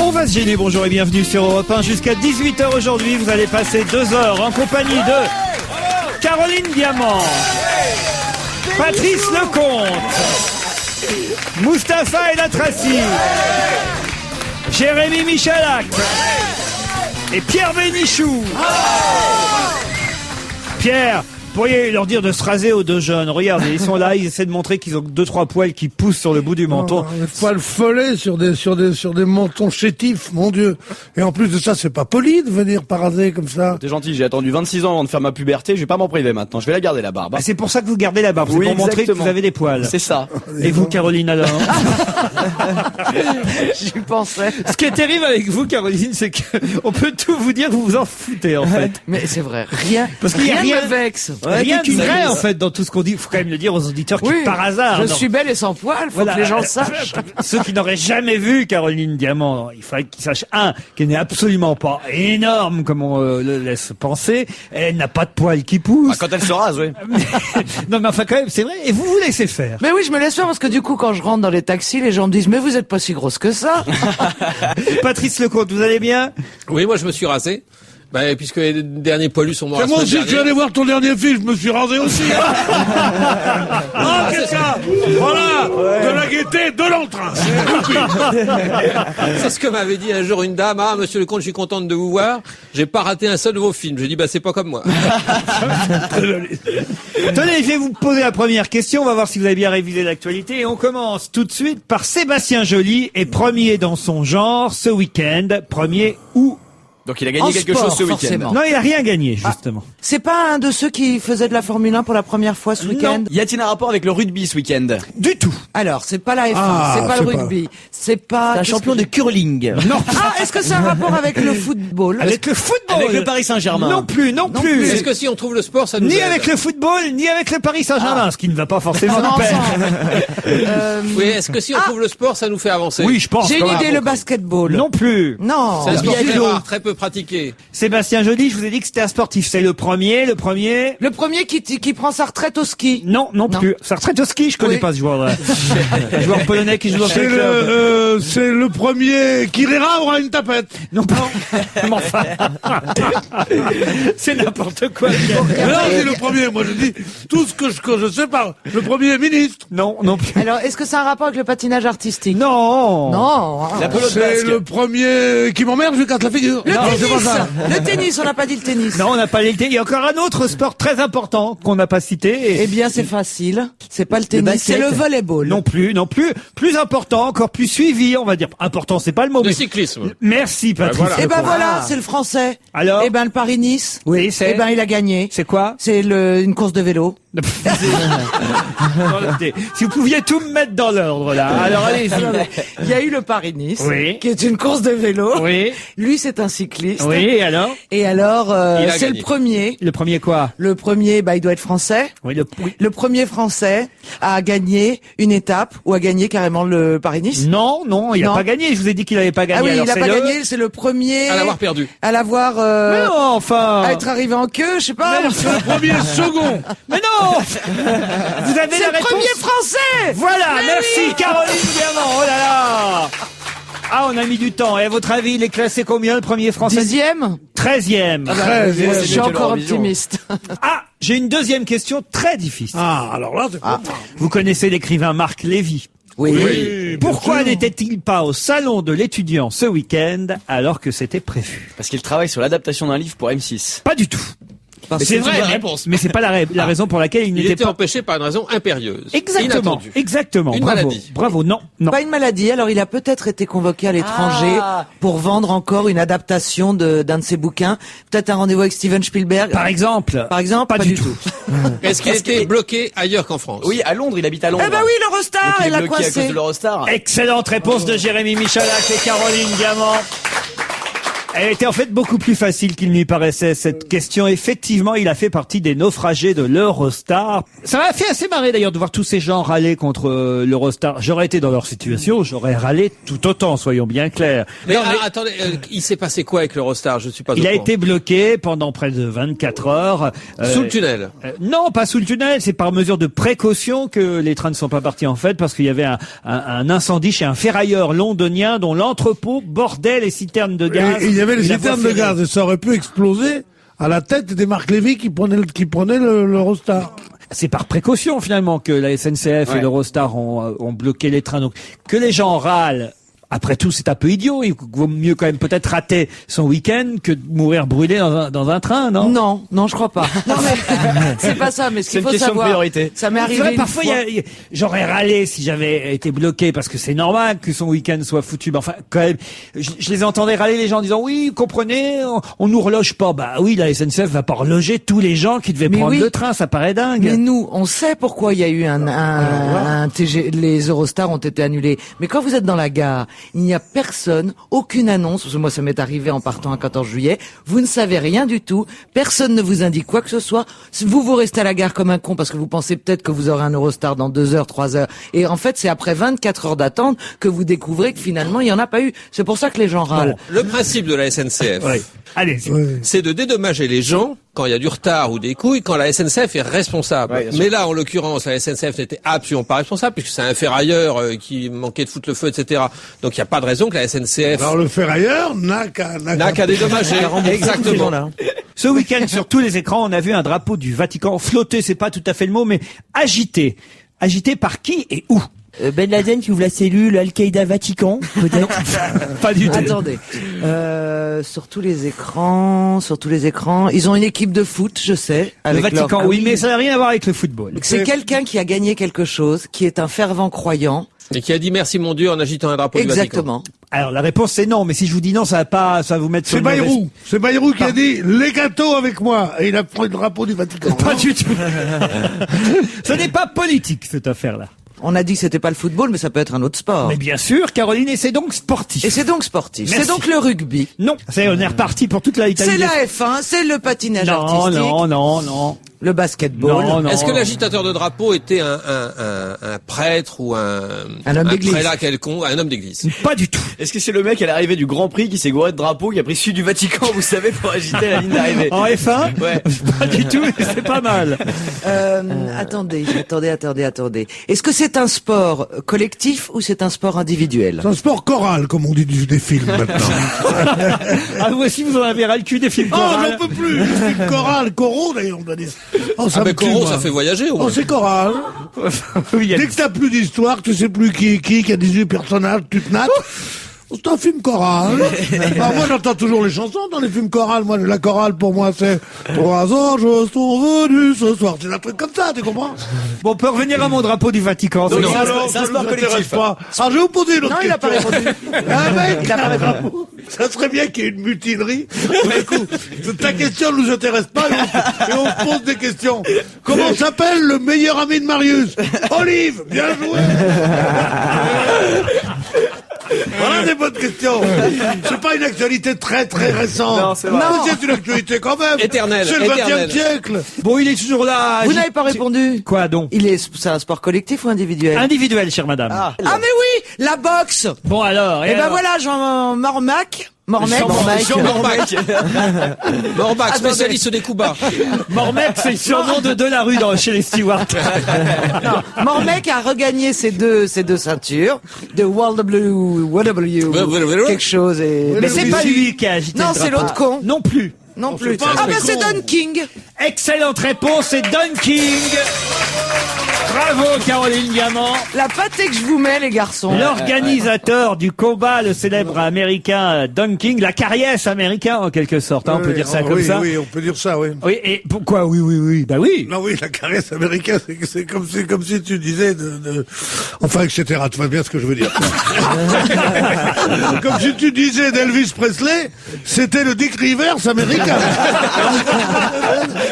On va se gêner, bonjour et bienvenue sur Europe 1. Jusqu'à 18h aujourd'hui, vous allez passer 2 heures en compagnie de Caroline Diamant, Patrice Lecomte, Mustapha El Atrassi, Jérémy Michalak et Pierre Bénichou. Pierre, vous pourriez leur dire de se raser aux deux jeunes. Regardez, ils sont là, ils essaient de montrer qu'ils ont 2-3 poils qui poussent sur le bout du menton. Des poils follets sur des mentons chétifs, mon Dieu. Et en plus de ça, c'est pas poli de venir paraser comme ça. T'es gentil, j'ai attendu 26 ans avant de faire ma puberté, je vais pas m'en priver maintenant, je vais la garder la barbe. Bah, c'est pour ça que vous gardez la barbe, c'est Oui, pour montrer que exactement. vous avez des poils. C'est ça. Et vous, Caroline, alors? J'y pensais. Ce qui est terrible avec vous, Caroline, c'est qu'on peut tout vous dire, vous vous en foutez, en fait. Mais c'est vrai, rien, Parce qu'il y a rien me vexe. Rien de vrai, en fait, dans tout ce qu'on dit. Il faut quand même le dire aux auditeurs qui, Oui, par hasard... je suis belle et sans poil, faut que les gens le sachent. Ceux qui n'auraient jamais vu Caroline Diamant, il faudrait qu'ils sachent, qu'elle n'est absolument pas énorme, comme on le laisse penser. Elle n'a pas de poils qui poussent. Ah, quand elle se rase, oui. Non, mais enfin, quand même, c'est vrai. Et vous vous laissez faire. Mais oui, je me laisse faire parce que du coup, quand je rentre dans les taxis, les gens me disent, mais vous êtes pas si grosse que ça. Patrice Lecomte, vous allez bien? Oui, moi je me suis rasé. Bah, puisque les derniers poilus sont morts. C'est moi aussi, je suis allé voir ton dernier film, je me suis rasé aussi. Ah, c'est ça. Voilà. De la gaieté, de l'entrain. C'est ce que m'avait dit un jour une dame. Ah, monsieur Lecomte, je suis contente de vous voir. J'ai pas raté un seul de vos films. J'ai dit, bah, c'est pas comme moi. Tenez, je vais vous poser la première question. On va voir si vous avez bien révisé l'actualité. Et on commence tout de suite par Sébastien Joly, est premier dans son genre ce week-end. Premier où? Donc il a gagné En quelque sport, chose ce week-end. forcément. Non, il a rien gagné, justement. C'est pas un de ceux qui faisait de la Formule 1 pour la première fois ce week-end? Y a-t-il un rapport avec le rugby ce week-end? Du tout. Alors, c'est pas la F1, Ah, c'est pas le c'est pas- rugby, c'est pas... C'est un champion de curling. Non. Ah, est-ce que c'est un rapport avec le football? Avec le football. Avec le Paris Saint-Germain. Non plus, non plus. Est-ce que si on trouve le sport, ça nous Ni aide? avec le football, ni avec le Paris Saint-Germain, ce qui ne va pas forcément Non, de pair. Oui, est-ce que si on trouve le sport, ça nous fait avancer? Oui, je pense. J'ai une quand même. idée, le basketball. Non plus. Non. C'est un sport Judo. très rare, très peu pratiqué. Sébastien Joly, je vous ai dit que c'était un sportif. C'est le premier. Le premier qui prend sa retraite au ski. Non, non plus. Sa retraite au ski, je connais Oui. pas ce joueur-là. Un joueur polonais qui joue dans quel club? C'est le premier qui rira aura une tapette. Non, pas. Mais enfin. C'est n'importe quoi. Mais là, c'est le premier. Moi, je dis tout ce que je sais pas. Le premier ministre. Non, non plus. Alors, est-ce que c'est un rapport avec le patinage artistique? Non. Non. hein. La pelote C'est basque. le premier qui m'emmerde, je lui casse la figure. Le Non, c'est pas tennis. ça. Le tennis, on n'a pas dit le tennis. Non, on n'a pas l'été. Il y a encore un autre sport très important qu'on n'a pas cité. Eh bien, c'est facile. C'est pas le tennis, basket. c'est le volleyball. Non plus, non plus. Plus important, encore plus suivi, on va dire. Important, c'est pas le mot. Le mais- cyclisme. Merci, Patrice. voilà. Eh ben Lecomte. voilà, c'est le français. Alors Eh ben le Paris-Nice. Oui, c'est. Eh ben il a gagné. C'est quoi? C'est une course de vélo. Si vous pouviez tout me mettre dans l'ordre, là. Alors, allez-y. Il y a eu le Paris-Nice, Oui. qui est une course de vélo. Oui. Lui, c'est un cycliste. Oui, et alors? Et alors, Il a c'est gagné. le premier. Le premier quoi? Le premier, bah, il doit être français. Oui, oui. Le premier français a gagné une étape ou a gagné carrément le Paris-Nice. Non, non, il n'a Non. pas gagné. Je vous ai dit qu'il n'avait pas gagné. Ah oui, Alors, il a c'est pas le- gagné. C'est le premier À l'avoir perdu. à l'avoir Mais non, enfin. à être arrivé en queue, je sais pas. C'est le premier second. Mais non. Vous avez C'est la le réponse. premier français. Voilà, merci Caroline Diamant. Oh là là. Ah, on a mis du temps. Et à votre avis, il est classé combien, le premier français? 10e. 13e. Je suis mieux que encore l'Eurovision. optimiste. Ah, j'ai une deuxième question très difficile. Ah, alors là, c'est pas. Vous connaissez l'écrivain Marc Lévy. Oui. Pourquoi n'était-il pas au salon de l'étudiant ce week-end alors que c'était prévu? Parce qu'il travaille sur l'adaptation d'un livre pour M6. Pas du tout. Mais C'est une vrai, bonne mais, réponse. mais c'est pas la raison pour laquelle il Il n'était était pas. empêché par une raison impérieuse. Exactement, Inattendue. exactement. Une Bravo, maladie. bravo. Non, non. Pas une maladie, alors il a peut-être été convoqué à l'étranger Ah. pour vendre encore une adaptation d'un de ses bouquins. Peut-être un rendez-vous avec Steven Spielberg. Par exemple. Par exemple, pas du tout. Est-ce qu'il Est-ce était qu'il- bloqué ailleurs qu'en France? Oui, à Londres, il habite à Londres. Eh ben oui, l'Eurostar, Donc il elle est a bloqué à cause coincé. de l'Eurostar. Excellente réponse de Jérémy Michalak et Caroline Diamant. Elle était en fait beaucoup plus facile qu'il n'y paraissait, cette question. Effectivement, il a fait partie des naufragés de l'Eurostar. Ça m'a fait assez marrer d'ailleurs de voir tous ces gens râler contre l'Eurostar. J'aurais été dans leur situation, j'aurais râlé tout autant, soyons bien clairs. Mais, attendez, il s'est passé quoi avec l'Eurostar? Je suis pas au Il a courant. été bloqué pendant près de 24 heures. Sous le tunnel. Non, pas sous le tunnel. C'est par mesure de précaution que les trains ne sont pas partis en fait, parce qu'il y avait un incendie chez un ferrailleur londonien dont l'entrepôt bordait les citernes de gaz. Et il y avait les Et la citernes voie de ferrée. gaz et ça aurait pu exploser à la tête des Marc Lévy qui prenaient l'Eurostar. C'est par précaution finalement que la SNCF et l'Eurostar ont bloqué les trains. Donc que les gens râlent. Après tout, c'est un peu idiot. Il vaut mieux quand même peut-être rater son week-end que de mourir brûlé dans un train, non? Non, je crois pas. Non, mais c'est pas ça. Mais ce C'est qu'il une faut question de savoir, priorité. ça m'est C'est arrivé vrai, une parfois, fois. j'aurais râlé si j'avais été bloqué parce que c'est normal que son week-end soit foutu. Mais enfin, quand même, je les entendais râler les gens en disant oui, comprenez, on nous reloge pas. Bah oui, la SNCF va pas reloger tous les gens qui devaient Mais prendre oui. le train. Ça paraît dingue. Mais nous, on sait pourquoi il y a eu un TG, les Eurostars ont été annulés. Mais quand vous êtes dans la gare, il n'y a personne, aucune annonce, parce que moi ça m'est arrivé en partant un 14 juillet, vous ne savez rien du tout, personne ne vous indique quoi que ce soit, vous restez à la gare comme un con parce que vous pensez peut-être que vous aurez un Eurostar dans 2 heures, 3 heures, et en fait c'est après 24 heures d'attente que vous découvrez que finalement il n'y en a pas eu. C'est pour ça que les gens râlent. Le principe de la SNCF, Oui. Allez. c'est de dédommager les gens quand il y a du retard ou des couilles, quand la SNCF est responsable. Ouais, bien sûr. Mais là, en l'occurrence, la SNCF n'était absolument pas responsable puisque c'est un ferrailleur qui manquait de foutre le feu, etc. Donc il n'y a pas de raison que la SNCF Alors le ferrailleur n'a n'a qu'à dédommager. Exactement. Ce week-end, sur tous les écrans, on a vu un drapeau du Vatican flotter. C'est pas tout à fait le mot, mais agité. Agité par qui et où? Ben Laden qui ouvre la cellule Al-Qaïda Vatican, peut-être. Pas du tout. Attendez, sur tous les écrans, ils ont une équipe de foot, je sais. Le avec Vatican, leur- oui, mais ça n'a rien à voir avec le football. C'est quelqu'un qui a gagné quelque chose, qui est un fervent croyant. Et qui a dit merci mon Dieu en agitant un drapeau du Vatican. Exactement. Alors la réponse c'est non, mais si je vous dis non, ça va vous mettre sur C'est le mauvais- Bayrou. C'est Bayrou qui a dit les gâteaux avec moi et il a pris le drapeau du Vatican. Pas du tout. Ce n'est pas politique cette affaire-là. On a dit que c'était pas le football, mais ça peut être un autre sport. Mais bien sûr, Caroline, et c'est donc sportif. Et c'est donc sportif. Merci. C'est donc le rugby. Non, on est reparti pour toute la Italie. C'est la F1, c'est le patinage Non, artistique, non. le basketball. Non. Est-ce que l'agitateur de drapeau était un prêtre ou un homme d'église. prélat quelconque, un homme d'église? Pas du tout. Est-ce que c'est le mec à l'arrivée du Grand Prix qui s'est gouré de drapeau, qui a pris celui du Vatican, vous savez, pour agiter la ligne d'arrivée? En F1 Ouais. Pas du tout, mais c'est pas mal. Attendez. Est-ce que c'est un sport collectif ou c'est un sport individuel? C'est un sport choral, comme on dit des films maintenant. Ah, vous aussi, vous en avez ras le cul des films Oh, chorales. j'en peux plus. Le film choral, Corot d'ailleurs, on doit dire. Oh, ça Ah me ben Corot, tue, ça moi. fait voyager au Oh, moins. c'est choral. Oui, il y a- Dès que t'as plus d'histoire, tu sais plus qui a 18 personnages, tu te nattes. C'est un film choral. Ah, moi, j'entends toujours les chansons dans les films chorales. Moi, la chorale, pour moi, c'est 3 anges sont venus ce soir. C'est un truc comme ça, tu comprends? Bon, on peut revenir à mon drapeau du Vatican. Donc, c'est c'est ça un- Alors, c'est un ça sport nous intéresse collectif. pas. Alors, je vais vous poser une autre Non, il question. a pas répondu. Ah, mec, ça serait bien qu'il y ait une mutinerie. Du coup, ta question ne nous intéresse pas et on se pose des questions. Comment s'appelle le meilleur ami de Marius? Olive, bien joué. Voilà des bonnes questions. C'est pas une actualité très très récente. Non, c'est vrai. Mais c'est une actualité quand même. Éternelle, C'est le éternelle. 20e siècle. Bon, il est toujours là. Vous n'avez pas répondu. Quoi donc? C'est un sport collectif ou individuel? Individuel, chère madame. Ah mais oui, la boxe. Bon alors. Et ben alors voilà, Jean Mormac. Morbac, Attendez. spécialiste des coups bas. Mormec, c'est le surnom de Delarue chez les Stewards. Mormec a regagné ses deux ceintures de WW quelque chose et mais c'est pas lui. qui a agité Non, le c'est drapeau. l'autre con. Non plus. Non plus. pas Ah un ben con. c'est Don King. Excellente réponse, c'est Don King. Bravo Caroline Diamant. La pâtée que je vous mets les garçons. L'organisateur du combat, le célèbre américain Don King, la carrière américain en quelque sorte, hein, on peut dire ça comme oui, ça. Oui, on peut dire ça, oui. Oui, et pourquoi oui, bah oui. Non, oui, la caresse américaine, c'est comme si tu disais enfin, etc. Tu vois bien ce que je veux dire. Comme si tu disais d'Elvis Presley, c'était le Dick Rivers américain.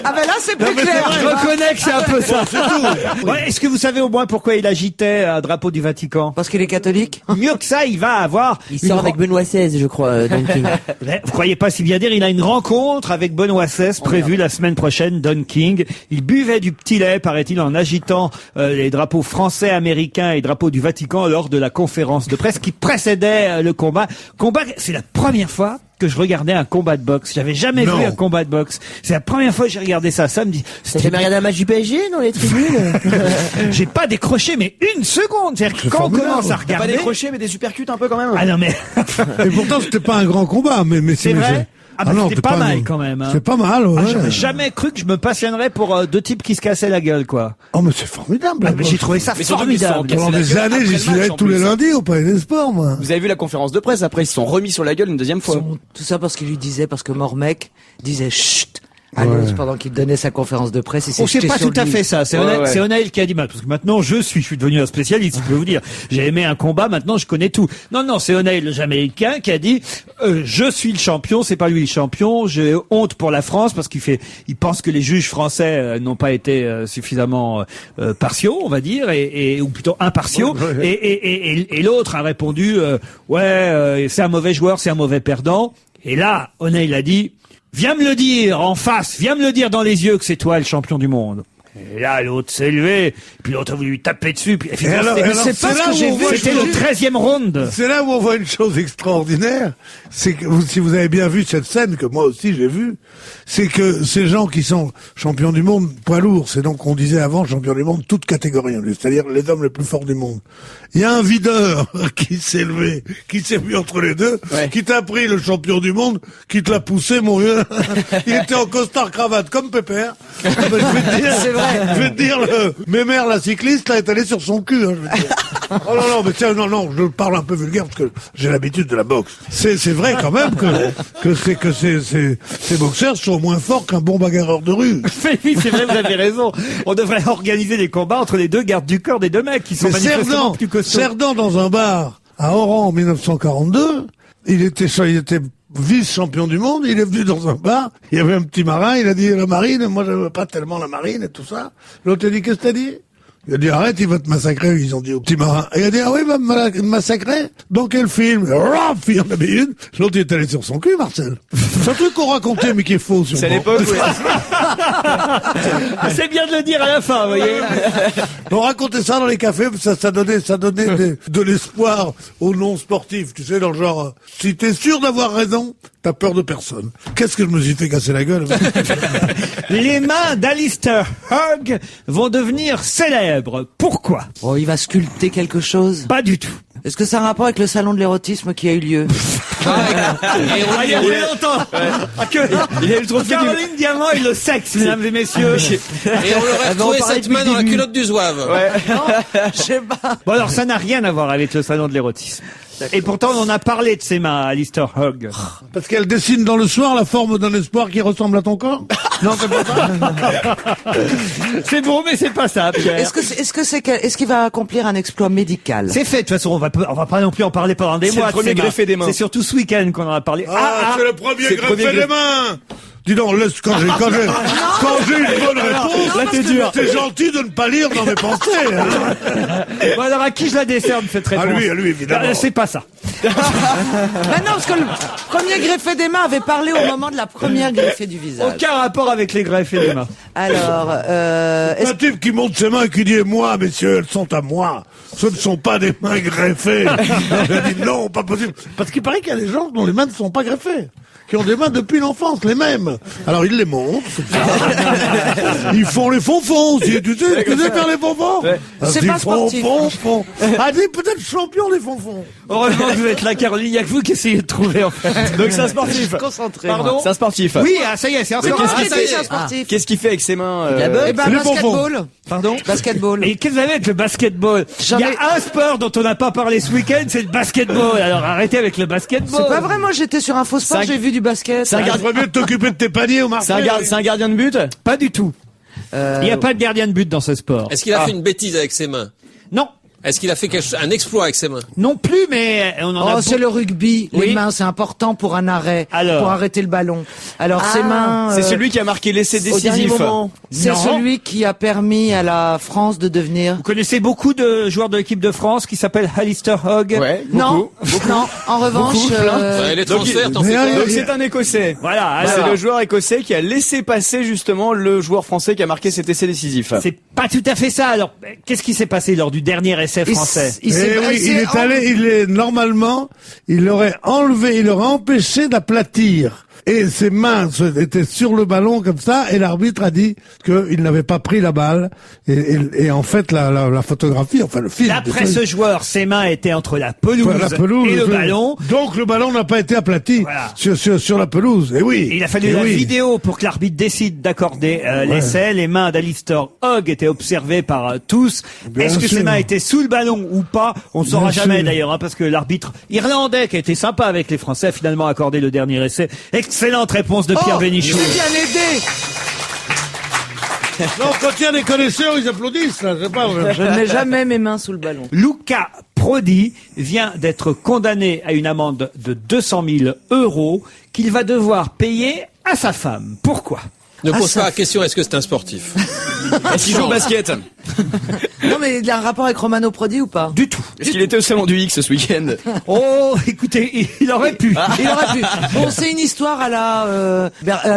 Ah ben là c'est plus Non, mais clair. c'est Je reconnais que c'est un peu ça. Ouais, et Est-ce que vous savez au moins pourquoi il agitait un drapeau du Vatican? Parce qu'il est catholique. Mieux que ça, il va avoir... Il sort avec Benoît XVI, je crois, Don King. Vous croyez pas si bien dire, il a une rencontre avec Benoît XVI prévue la semaine prochaine, Don King. Il buvait du petit lait, paraît-il, en agitant les drapeaux français, américains et drapeaux du Vatican lors de la conférence de presse qui précédait le combat. C'est la première fois que je regardais un combat de boxe. J'avais jamais vu un combat de boxe. C'est la première fois que j'ai regardé ça samedi. T'as jamais regardé un match du PSG dans les tribunes? J'ai pas décroché, mais une seconde. C'est-à-dire que quand on commence à Pas regarder... décroché, mais des supercutes un peu quand même. Ah non, mais... Et pourtant, c'était pas un grand combat, mais C'est vrai? Ah bah non, c'était pas mal quand même. Hein. C'est pas mal, ouais. Ah, j'aurais jamais cru que je me passionnerais pour deux types qui se cassaient la gueule, quoi. Oh, mais c'est formidable. Ah, mais j'ai trouvé ça Mais surtout qu'ils se sont formidable. Pendant des années, j'y suis allé tous les lundis au Palais des Sports, moi. Vous avez vu la conférence de presse après, ils se sont remis sur la gueule une deuxième fois. Tout ça parce qu'il lui disait, parce que Mormec disait chut à l'autre pendant qu'il donnait sa conférence de presse. Oh, c'est pas tout à fait ça. C'est Ouais, ouais. c'est Onaïl qui a dit, parce que maintenant je suis devenu un spécialiste, je peux vous dire. J'ai aimé un combat, maintenant je connais tout. Non, c'est Onaïl, le Jamaïcain, qui a dit, je suis le champion, c'est pas lui le champion, j'ai honte pour la France parce il pense que les juges français n'ont pas été suffisamment partiaux, on va dire, ou plutôt impartiaux. Et l'autre a répondu, c'est un mauvais joueur, c'est un mauvais perdant. Et là, Onaïl a dit, viens me le dire en face, viens me le dire dans les yeux que c'est toi le champion du monde. Et là, l'autre s'est levé, puis l'autre a voulu lui taper dessus, puis c'est pas ce que j'ai vu. C'était le 13e round. C'est là où on voit une chose extraordinaire, c'est que si vous avez bien vu cette scène, que moi aussi j'ai vue, c'est que ces gens qui sont champions du monde poids lourd, c'est donc on disait avant champions du monde toutes catégories, c'est-à-dire les hommes les plus forts du monde. Il y a un videur qui s'est levé, qui s'est mis entre les deux, qui t'a pris le champion du monde, qui te l'a poussé, mon vieux. Il était en costard cravate comme Pépère. Je vais te dire, Mémère, la cycliste, là, est allée sur son cul, hein, je veux dire. Oh non, mais tiens, non, je parle un peu vulgaire parce que j'ai l'habitude de la boxe. C'est vrai quand même que ces boxeurs sont moins forts qu'un bon bagarreur de rue. Oui, c'est vrai, vous avez raison. On devrait organiser des combats entre les deux gardes du corps des deux mecs qui sont manifestement plus costauds. Cerdan, dans un bar à Oran en 1942, il était vice-champion du monde, il est venu dans un bar, il y avait un petit marin, il a dit la marine, moi je veux pas tellement la marine et tout ça. L'autre a dit, qu'est-ce que t'as dit? Il a dit, arrête, il va te massacrer, ils ont dit au petit marin. Et il a dit, ah oui, il va me massacrer? Dans quel film? Il y en avait une. L'autre, il est allé sur son cul, Marcel. C'est un truc qu'on racontait, mais qui est faux, sûrement. C'est à l'époque, oui. C'est bien de le dire à la fin, vous voyez. On racontait ça dans les cafés, ça donnait de l'espoir aux non-sportifs. Tu sais, dans le genre, si t'es sûr d'avoir raison, t'as peur de personne. Qu'est-ce que je me suis fait casser la gueule? Les mains d'Alistair Hugg vont devenir célèbres. Pourquoi? Oh, il va sculpter quelque chose. Pas du tout. Est-ce que ça a un rapport avec le salon de l'érotisme qui a eu lieu? Il y a longtemps. Il a eu le trophée Caroline Diamant et le sexe, mesdames et messieurs. Et on aurait retrouvé cette main dans la culotte du zouave. Je sais pas. Bon alors ça n'a rien à voir avec le salon de l'érotisme. Et pourtant on en a parlé de ses mains à Alistair Hugg. Parce qu'elle dessine dans le soir la forme d'un espoir qui ressemble à ton corps? Non, c'est pas ça. C'est bon mais c'est pas ça, Pierre. Est-ce qu'il va accomplir un exploit médical? C'est fait, de toute façon, on va pas non plus en parler pendant des C'est mois. le premier greffé des mains. C'est surtout ce week-end qu'on en a parlé. C'est le premier greffé des mains! Dis donc, laisse, quand j'ai une bonne réponse, là, t'es dur. c'est gentil de ne pas lire dans mes pensées, hein. Bon, alors à qui je la décerne cette réponse? À lui, évidemment. C'est pas ça. Ah non, parce que le premier greffé des mains avait parlé au moment de la première greffée du visage. Aucun rapport avec les greffés des mains. Alors, Un type qui monte ses mains et qui dit, moi, messieurs, elles sont à moi. Ce ne sont pas des mains greffées. Je dis, non, pas possible. Parce qu'il paraît qu'il y a des gens dont les mains ne sont pas greffées. Qui ont des mains depuis l'enfance, les mêmes. Alors ils les montent, ils font les fonfons aussi, tu sais faire les fonfons? C'est pas sportif. Ah, dis peut-être champion des fonfons. Heureusement que vous êtes là, Caroline. Il y a que vous qui essayez de trouver, en fait. Donc c'est un sportif. Concentré. Pardon? C'est un sportif. Oui, ça y est, c'est un Comment sportif. est-ce que c'est un sportif? Qu'est-ce qu'il fait avec ses mains? Eh ben, Les basketball. Pardon? Basketball. Et qu'est-ce que vous avez avec le basketball? Il y a un sport dont on n'a pas parlé ce week-end, c'est le basketball. Alors arrêtez avec le basketball. C'est pas vrai, moi j'étais sur un faux sport, j'ai vu du basket. Il faudrait mieux t'occuper de tes paniers au marché. C'est un gardien de but? Pas du tout. Il n'y a pas de gardien de but dans ce sport. Est-ce qu'il a fait une bêtise avec ses mains? Non. Est-ce qu'il a fait un exploit avec ses mains? Non plus, mais on en a... C'est le rugby. Oui. Les mains, c'est important pour un arrêt, Alors. pour arrêter le ballon. Alors ses mains. C'est celui qui a marqué l'essai Au dernier décisif. moment. C'est Non. celui qui a permis à la France de devenir. Vous connaissez beaucoup de joueurs de l'équipe de France qui s'appellent Alistair Hogg? Ouais, Non, beaucoup. non. En revanche, Beaucoup, plein. Ouais, les Donc, transferts, t'en mais fais quoi? allez, Donc c'est un Écossais. Voilà, alors, C'est le joueur écossais qui a laissé passer justement le joueur français qui a marqué cet essai décisif. c'est pas tout à fait ça. Alors, qu'est-ce qui s'est passé lors du dernier essai français? Normalement, il aurait empêché d'aplatir. Et ses mains étaient sur le ballon comme ça, et l'arbitre a dit qu'il n'avait pas pris la balle. Et en fait, la photographie, enfin le film. D'après ce joueur, ses mains étaient entre la pelouse, et le oui. ballon. Donc le ballon n'a pas été aplati Voilà. sur la pelouse. Et oui. Et il a fallu Et la oui. vidéo pour que l'arbitre décide d'accorder l'essai. Les mains d'Alistair Hogg étaient observées par tous. Bien Est-ce que sûr. ses mains étaient sous le ballon ou pas? On ne saura Bien jamais sûr. d'ailleurs, hein, parce que l'arbitre irlandais, qui a été sympa avec les Français, a finalement accordé le dernier essai. Excellente réponse de Pierre Bénichou. j'ai bien aidé. Non, quand il y a des connaisseurs, ils applaudissent, là, c'est pas vrai. Je ne mets jamais mes mains sous le ballon. Luca Prodi vient d'être condamné à une amende de 200 000 € qu'il va devoir payer à sa femme. Pourquoi? Ne pose pas la question, est-ce que c'est un sportif? Est-ce qu'il joue au basket? Non, mais il a un rapport avec Romano Prodi ou pas? Du tout. Est-ce qu'il était au salon du X ce week-end? Oh, écoutez, il aurait pu. Il aurait pu. Bon, c'est une histoire à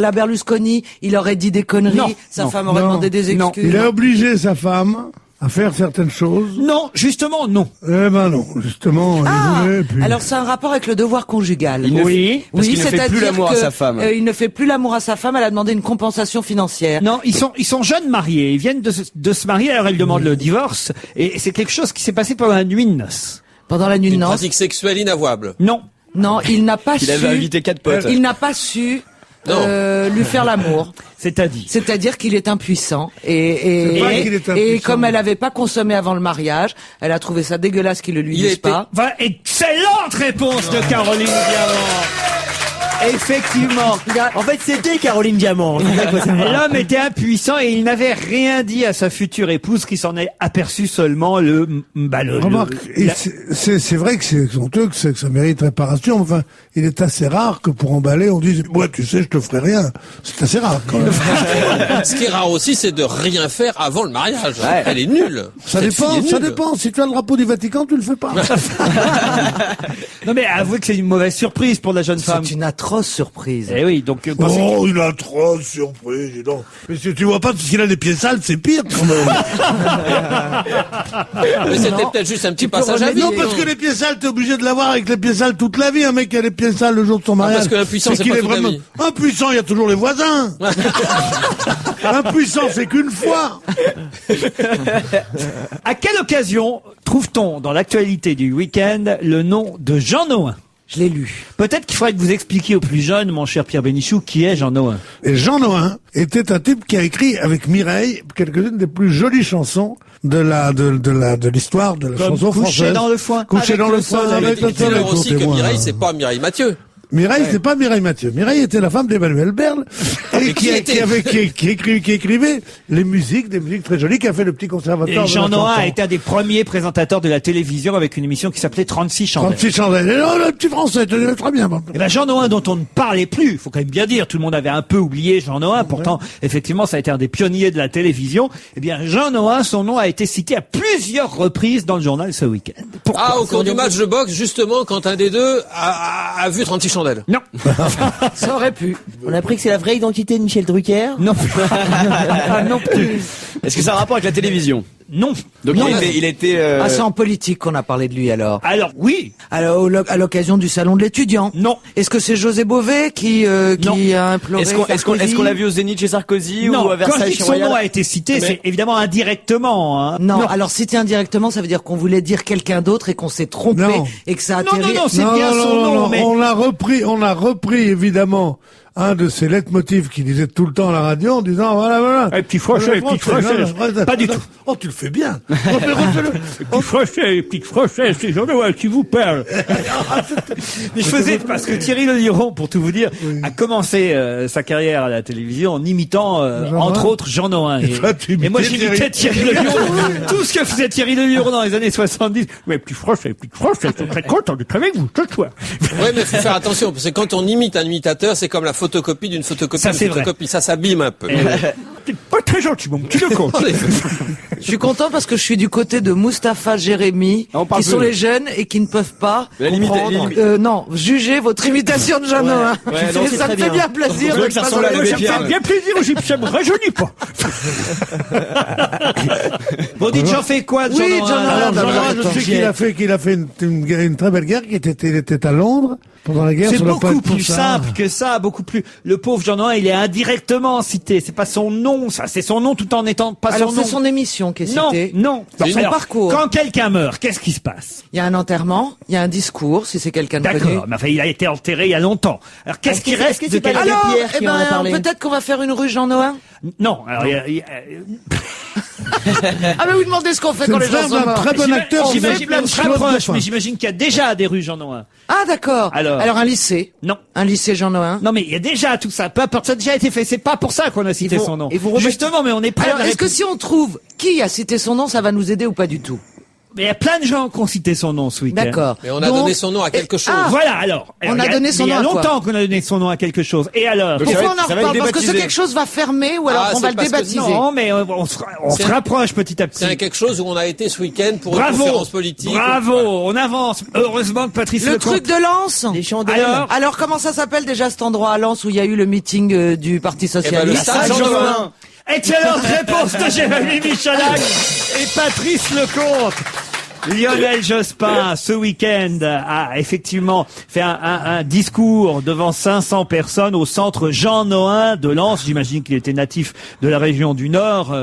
la Berlusconi. Il aurait dit des conneries. Non. Sa Non. femme aurait Non. demandé des Non. excuses. Il a obligé sa femme à faire certaines choses. Non, justement, non. Eh ben non, justement, il voulait. Puis... Alors c'est un rapport avec le devoir conjugal. Oui. Parce qu'il ne fait c'est-à-dire plus l'amour à que, sa femme. Il ne fait plus l'amour à sa femme. Elle a demandé une compensation financière. Non, ils sont jeunes mariés. Ils viennent de se marier. Alors, ils demandent le divorce. Et c'est quelque chose qui s'est passé pendant la nuit de noces. Pendant la nuit de Une noces. pratique sexuelle inavouable. Non. Non, il n'a pas Il su. avait invité 4 potes. Il n'a pas su. Non. Lui faire l'amour. C'est-à-dire. C'est-à-dire qu'il est impuissant C'est pas qu'il est et impuissant. comme elle n'avait pas consommé avant le mariage, elle a trouvé ça dégueulasse qu'il le lui Il dise était- pas. Voilà, excellente réponse de Caroline Diamant. Effectivement. En fait, c'était Caroline Diamant. C'est ça qu'il faut savoir. L'homme était impuissant et il n'avait rien dit à sa future épouse qui s'en est aperçu seulement Remarque, c'est vrai que c'est honteux, que ça mérite réparation. Enfin, il est assez rare que pour emballer, on dise, ouais, tu sais, je te ferai rien. C'est assez rare, quand même. Ce qui est rare aussi, c'est de rien faire avant le mariage. Ouais. Elle est nulle. Ça Cette fille dépend, est ça nulle. dépend. Si tu as le drapeau du Vatican, tu le fais pas. Non mais avouez que c'est une mauvaise surprise pour la jeune femme. C'est une atroce surprise. Eh oui, donc Oh, il a trop surpris, dis donc. Mais si tu vois pas, s'il a des pieds sales, c'est pire, quand même. Mais c'était peut-être juste un petit peux passage à remettre- vide. Non, parce que les pieds sales, t'es obligé de l'avoir avec les pieds sales toute la vie. Un mec qui a les pieds sales le jour de son mariage. parce que l'impuissant, c'est qu'il pas est toute la vraiment vie. impuissant. Il y a toujours les voisins. Impuissant, c'est qu'une fois. à quelle occasion trouve-t-on dans l'actualité du week-end le nom de Jean Nohain? Je l'ai lu. Peut-être qu'il faudrait que vous expliquiez aux plus jeunes, mon cher Pierre Bénichou, qui est Jean Nohain. Et Jean Nohain était un type qui a écrit avec Mireille quelques-unes des plus jolies chansons de l'histoire de la Comme chanson Couché française. dans le foin, Couché avec dans le le foin, soleil. avec le Dis-leur soleil. aussi que Comptez-moi. Mireille, c'est pas Mireille Mathieu. Mireille, c'est pas Mireille Mathieu. Mireille était la femme d'Emmanuel Berle et qui écrivait les musiques, des musiques très jolies, qui a fait le petit conservatoire. Et de Jean la Nohain chanson. a été un des premiers présentateurs de la télévision avec une émission qui s'appelait 36 chandelles. 36 chandelles. Et oh, le petit français, tu dis très bien. Et ben Jean Nohain, dont on ne parlait plus, faut quand même bien dire, tout le monde avait un peu oublié Jean Nohain, pourtant, effectivement, ça a été un des pionniers de la télévision. Eh bien, Jean Nohain, son nom a été cité à plusieurs reprises dans le journal ce week-end. Pourquoi? Ah, au cours du match de boxe, justement, quand un des deux a vu 36 chandelles. Non. Ça aurait pu. On a appris que c'est la vraie identité de Michel Drucker. Non. Ah, non plus. Est-ce que ça a un rapport avec la télévision? Non. Donc Non. il était Ah, c'est en politique qu'on a parlé de lui alors. Alors, oui. Alors, à l'occasion du salon de l'étudiant. Non. Est-ce que c'est José Bové qui a imploré Est-ce qu'on l'a vu au Zénith chez Sarkozy Non. ou à Quand je Versailles dis que chez son nom Royal? a été cité, c'est évidemment indirectement, hein. Non, alors citer indirectement, ça veut dire qu'on voulait dire quelqu'un d'autre et qu'on s'est trompé Non. et que ça a Non, atterri. non, non, c'est bien son nom, mais... On l'a repris évidemment un de ces leitmotifs qu'il disait tout le temps à la radio en disant voilà. Et petit Frochet, pas du tout. Oh, tu le fais bien. Petit Frochet, c'est Jean-Noël qui vous parle. Mais je faisais, parce que Thierry Le Luron, pour tout vous dire, a commencé sa carrière à la télévision en imitant, entre autres, Jean Nohain. Et moi, j'imitais Thierry Le Luron. Tout ce que faisait Thierry Le Luron dans les années 70. Mais petit Frochet, je suis très content de travailler avec vous ce soir. Ouais, mais faut faire attention, parce que quand on imite un imitateur, c'est comme la photocopie d'une photocopie Ça, d'une c'est photocopie. Ça s'abîme un peu. T'es pas très gentil, mon petit Lecomte. Je suis content parce que je suis du côté de Mustapha, Jérémy, qui sont les jeunes et qui ne peuvent pas juger votre imitation de Jean Nohain. non, Et c'est ça me très fait bien. bien plaisir. C'est vrai que ça ressemble à l'abbé Ça me Pierre. fait bien plaisir, ça me rajeunit pas. Bon, dites, j'en fais quoi de Oui, Jean Jean Nohain? Nohain, Alors, Jean-Noël, je sais qu'il a fait une très belle guerre, il était à Londres pendant la guerre. C'est sur la beaucoup planète plus Pulsar. simple que ça, beaucoup plus. Le pauvre Jean Nohain, il est indirectement cité. C'est pas son nom, ça. C'est son nom tout en n'étant pas Alors son nom. c'est son émission qui est Non, citée. non. C'est son Alors, parcours. Quand quelqu'un meurt, qu'est-ce qui se passe? Il y a un enterrement, il y a un discours, si c'est quelqu'un de connu. D'accord. Mais enfin, il a été enterré il y a longtemps. Alors, qu'est-ce qui reste que de c'est pas quelqu'un? l'abbé Pierre qui en a parlé. Peut-être qu'on va faire une rue Jean Nohain. Non. Alors, Ah mais vous demandez ce qu'on fait C'est quand le les gens frère sont d'un morts. très bon acteur. qui J'imagine, fait on se Claude rapproche, Dauphin. mais j'imagine qu'il y a déjà des rues Jean Nohain. Ah d'accord. Alors un lycée. Non. Un lycée Jean Nohain. Non, mais il y a déjà tout ça. Peu importe, ça a déjà été fait. C'est pas pour ça qu'on a cité Ils vont- son nom. ils vont remettre- Justement, mais on est prêt Alors à est-ce que si on trouve qui a cité son nom, ça va nous aider ou pas du tout? Mais il y a plein de gens qui ont cité son nom ce week-end. D'accord. Mais on a Donc- donné son nom à quelque chose. Voilà, alors. On a donné son Il y a nom à quoi longtemps qu'on a donné son nom à quelque chose. Et alors? Donc, ça va Pourquoi on en être reparle? Parce que ce débaptisé. quelque chose va fermer ou alors Ah, on va c'est le parce que- débaptiser. Non, mais on se rapproche petit à petit. C'est un quelque chose où on a été ce week-end pour une Bravo, conférence politique. bravo, on avance. Heureusement que Patrice Le Lecomte. truc de Lens. Les chandelles. Alors comment ça s'appelle déjà cet endroit à Lens où il y a eu le meeting du Parti Eh ben, le Socialiste? stade Jean Nohain. Excellente réponse de Jérémy Michalak et Patrice Lecomte. Lionel Jospin, ce week-end, a effectivement fait un discours devant 500 personnes au centre Jean Nohain de Lens. J'imagine qu'il était natif de la région du Nord,